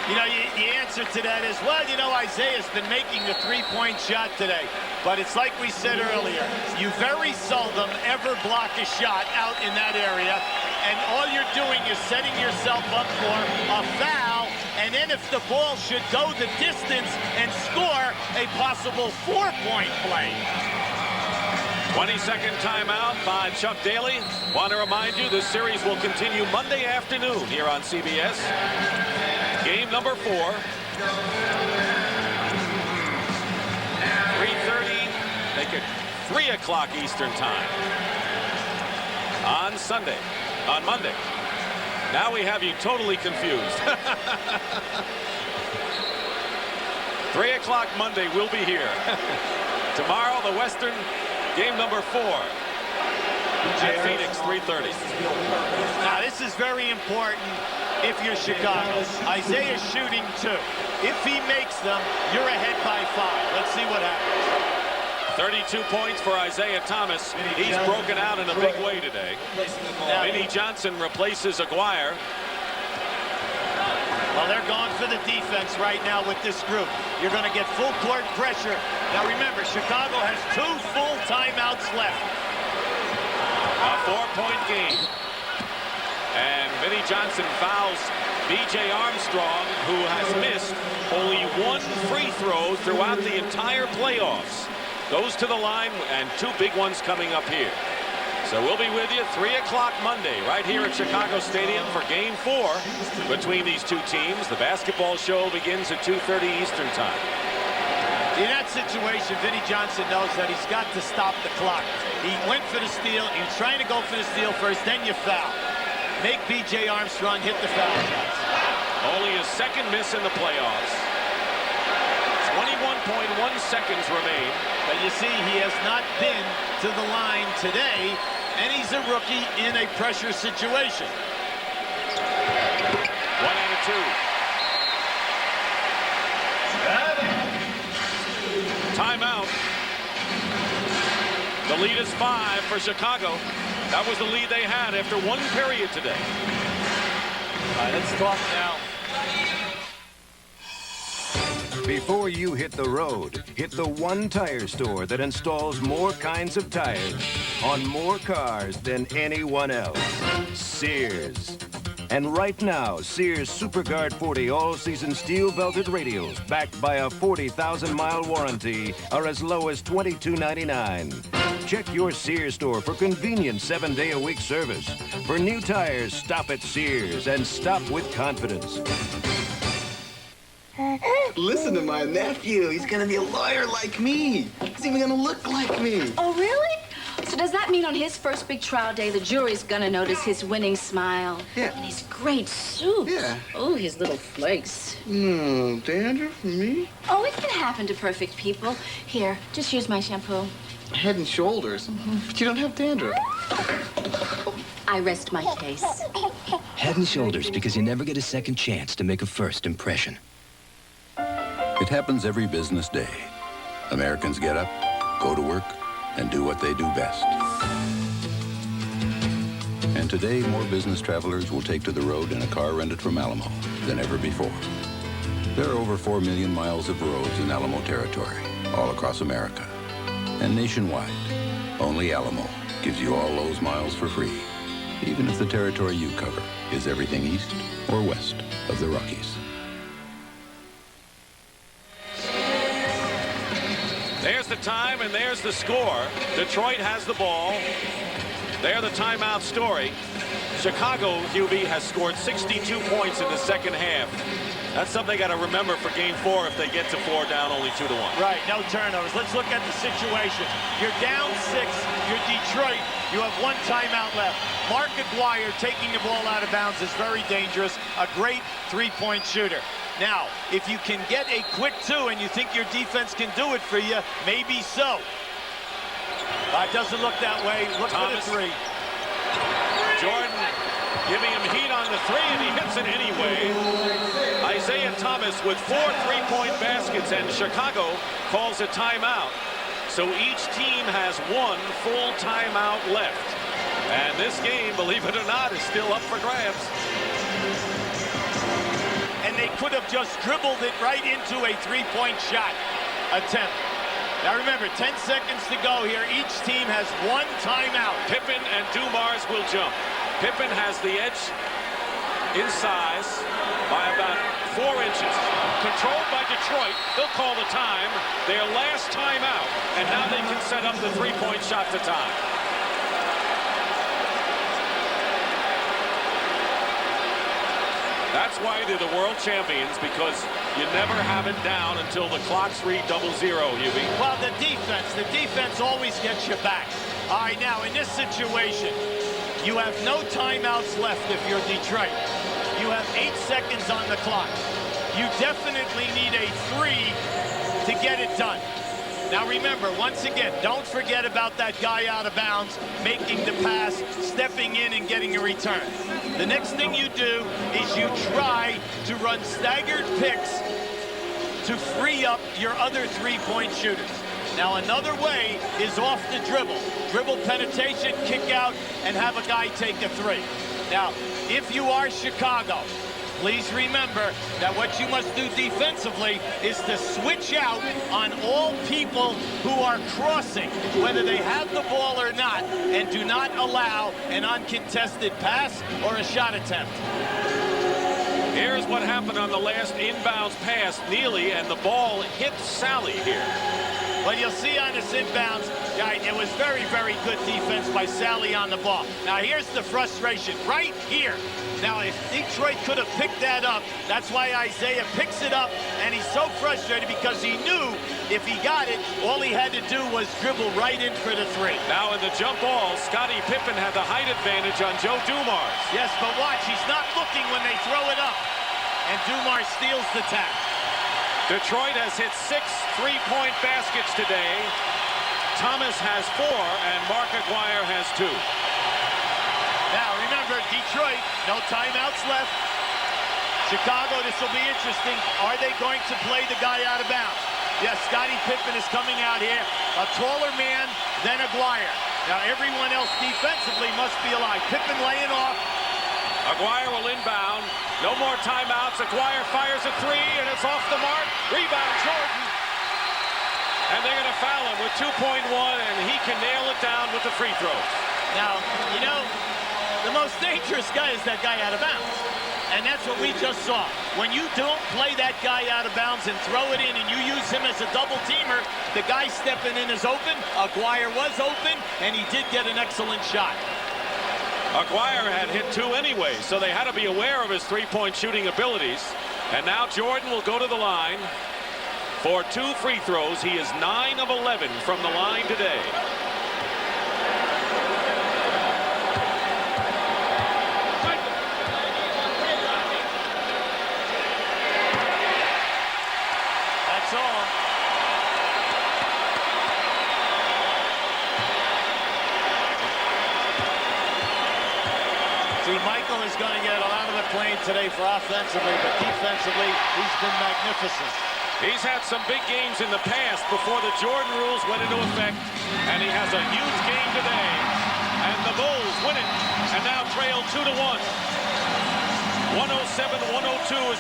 You know, the answer to that is, well, you know, Isaiah's been making the three-point shot today. But it's like we said earlier, you very seldom ever block a shot out in that area. And all you're doing is setting yourself up for a foul. And then if the ball should go the distance and score a possible 4-point play. 22nd timeout by Chuck Daly. Want to remind you, this series will continue Monday afternoon here on CBS. Game number 4. 3:30, make it 3 o'clock Eastern time. On Monday. Now we have you totally confused. 3 o'clock Monday, we'll be here. Tomorrow, the Western, game number 4. At Phoenix, 3:30. Now, this is very important if you're Chicago. Isaiah's shooting 2. If he makes them, you're ahead by 5. Let's see what happens. 32 points for Isaiah Thomas. He's broken out in a big way today. Vinnie Johnson replaces Aguirre. Well, they're going for the defense right now with this group. You're going to get full court pressure. Now remember, Chicago has 2 full timeouts left. A 4-point game. And Vinnie Johnson fouls B.J. Armstrong, who has missed only 1 free throw throughout the entire playoffs. Goes to the line, and 2 big ones coming up here. So we'll be with you 3 o'clock Monday right here at Chicago Stadium for Game 4 between these 2 teams. The basketball show begins at 2:30 Eastern time. In that situation, Vinnie Johnson knows that he's got to stop the clock. He went for the steal. He was trying to go for the steal first, then you foul. Make B.J. Armstrong hit the foul shots. Only his 2nd miss in the playoffs. 21.1 seconds remain. But you see, he has not been to the line today, and he's a rookie in a pressure situation. 1 and a 2. Timeout. The lead is 5 for Chicago. That was the lead they had after 1 period today. All right, let's talk now. Before you hit the road, hit the one tire store that installs more kinds of tires on more cars than anyone else. Sears. And right now, Sears SuperGuard 40 all-season steel-belted radials backed by a 40,000-mile warranty are as low as $22.99. Check your Sears store for convenient 7-day-a-week service. For new tires, stop at Sears and stop with confidence. Listen to my nephew. He's gonna be a lawyer like me. He's even gonna look like me. Oh, really? So does that mean on his first big trial day, the jury's gonna notice his winning smile? Yeah. And his great suit? Yeah. Oh, his little flakes. No, dandruff for me? Oh, it can happen to perfect people. Here, just use my shampoo. Head and Shoulders? But you don't have dandruff. I rest my case. Head and Shoulders, because you never get a second chance to make a first impression. It happens every business day. Americans get up, go to work, and do what they do best. And today, more business travelers will take to the road in a car rented from Alamo than ever before. There are over 4 million miles of roads in Alamo territory, all across America. And nationwide, only Alamo gives you all those miles for free, even if the territory you cover is everything east or west of the Rockies. There's the time and there's the score. Detroit has the ball. There the timeout story. Chicago, Hubie, has scored 62 points in the second half. That's something they got to remember for Game 4 if they get to 4 down, only 2-1. Right, no turnovers. Let's look at the situation. You're down 6. You're Detroit. You have 1 timeout left. Mark Aguirre taking the ball out of bounds is very dangerous. A great three-point shooter. Now, if you can get a quick 2 and you think your defense can do it for you, maybe so. It doesn't look that way. Look Thomas. for the 3. Jordan giving him heat on the 3, and he hits it anyway. Isaiah Thomas with 4 3-point baskets, and Chicago calls a timeout. So each team has 1 full timeout left. And this game, believe it or not, is still up for grabs. And they could have just dribbled it right into a 3-point shot attempt. Now remember, 10 seconds to go here. Each team has 1 timeout. Pippen and Dumars will jump. Pippen has the edge in size by about 4 inches. Controlled by Detroit. They'll call the time. Their last timeout. And now they can set up the 3-point shot to tie. That's why they're the world champions, because you never have it down until the clocks read 0-0, Hubie. Well, the defense always gets you back. All right, now in this situation, you have no timeouts left if you're Detroit. You have 8 seconds on the clock. You definitely need a 3 to get it done. Now remember, once again, don't forget about that guy out of bounds, making the pass, stepping in and getting a return. The next thing you do is you try to run staggered picks to free up your other 3-point shooters. Now another way is off the dribble. Dribble penetration, kick out, and have a guy take a 3. Now, if you are Chicago, please remember that what you must do defensively is to switch out on all people who are crossing, whether they have the ball or not, and do not allow an uncontested pass or a shot attempt. Here's what happened on the last inbounds pass. Neely, and the ball hit Sally here. Well, you'll see on this inbounds, right, it was very, very good defense by Sally on the ball. Now, here's the frustration right here. Now, if Detroit could have picked that up, that's why Isaiah picks it up, and he's so frustrated because he knew if he got it, all he had to do was dribble right in for the 3. Now, in the jump ball, Scottie Pippen had the height advantage on Joe Dumars. Yes, but watch, he's not looking when they throw it up, and Dumars steals the tap. Detroit has hit 6 3-point baskets today. Thomas has 4, and Mark Aguirre has 2. Now, remember, Detroit, no timeouts left. Chicago, this will be interesting. Are they going to play the guy out of bounds? Yes, Scottie Pippen is coming out here. A taller man than Aguirre. Now, everyone else defensively must be alive. Pippen laying off. Aguirre will inbound. No more timeouts. Aguirre fires a 3, and it's off the mark. Rebound, Jordan. And they're going to foul him with 2.1, and he can nail it down with the free throws. Now, you know, the most dangerous guy is that guy out of bounds. And that's what we just saw. When you don't play that guy out of bounds and throw it in and you use him as a double teamer, the guy stepping in is open. Aguirre was open, and he did get an excellent shot. Aguirre had hit 2 anyway, so they had to be aware of his 3-point shooting abilities. And now Jordan will go to the line for 2 free throws. He is 9 of 11 from the line today. That's all. See, Michael is going to get a lot of acclaim today for offensively, but defensively, he's been magnificent. He's had some big games in the past before the Jordan rules went into effect, and he has a huge game today. And the Bulls win it, and now trail 2-1. 107-102 is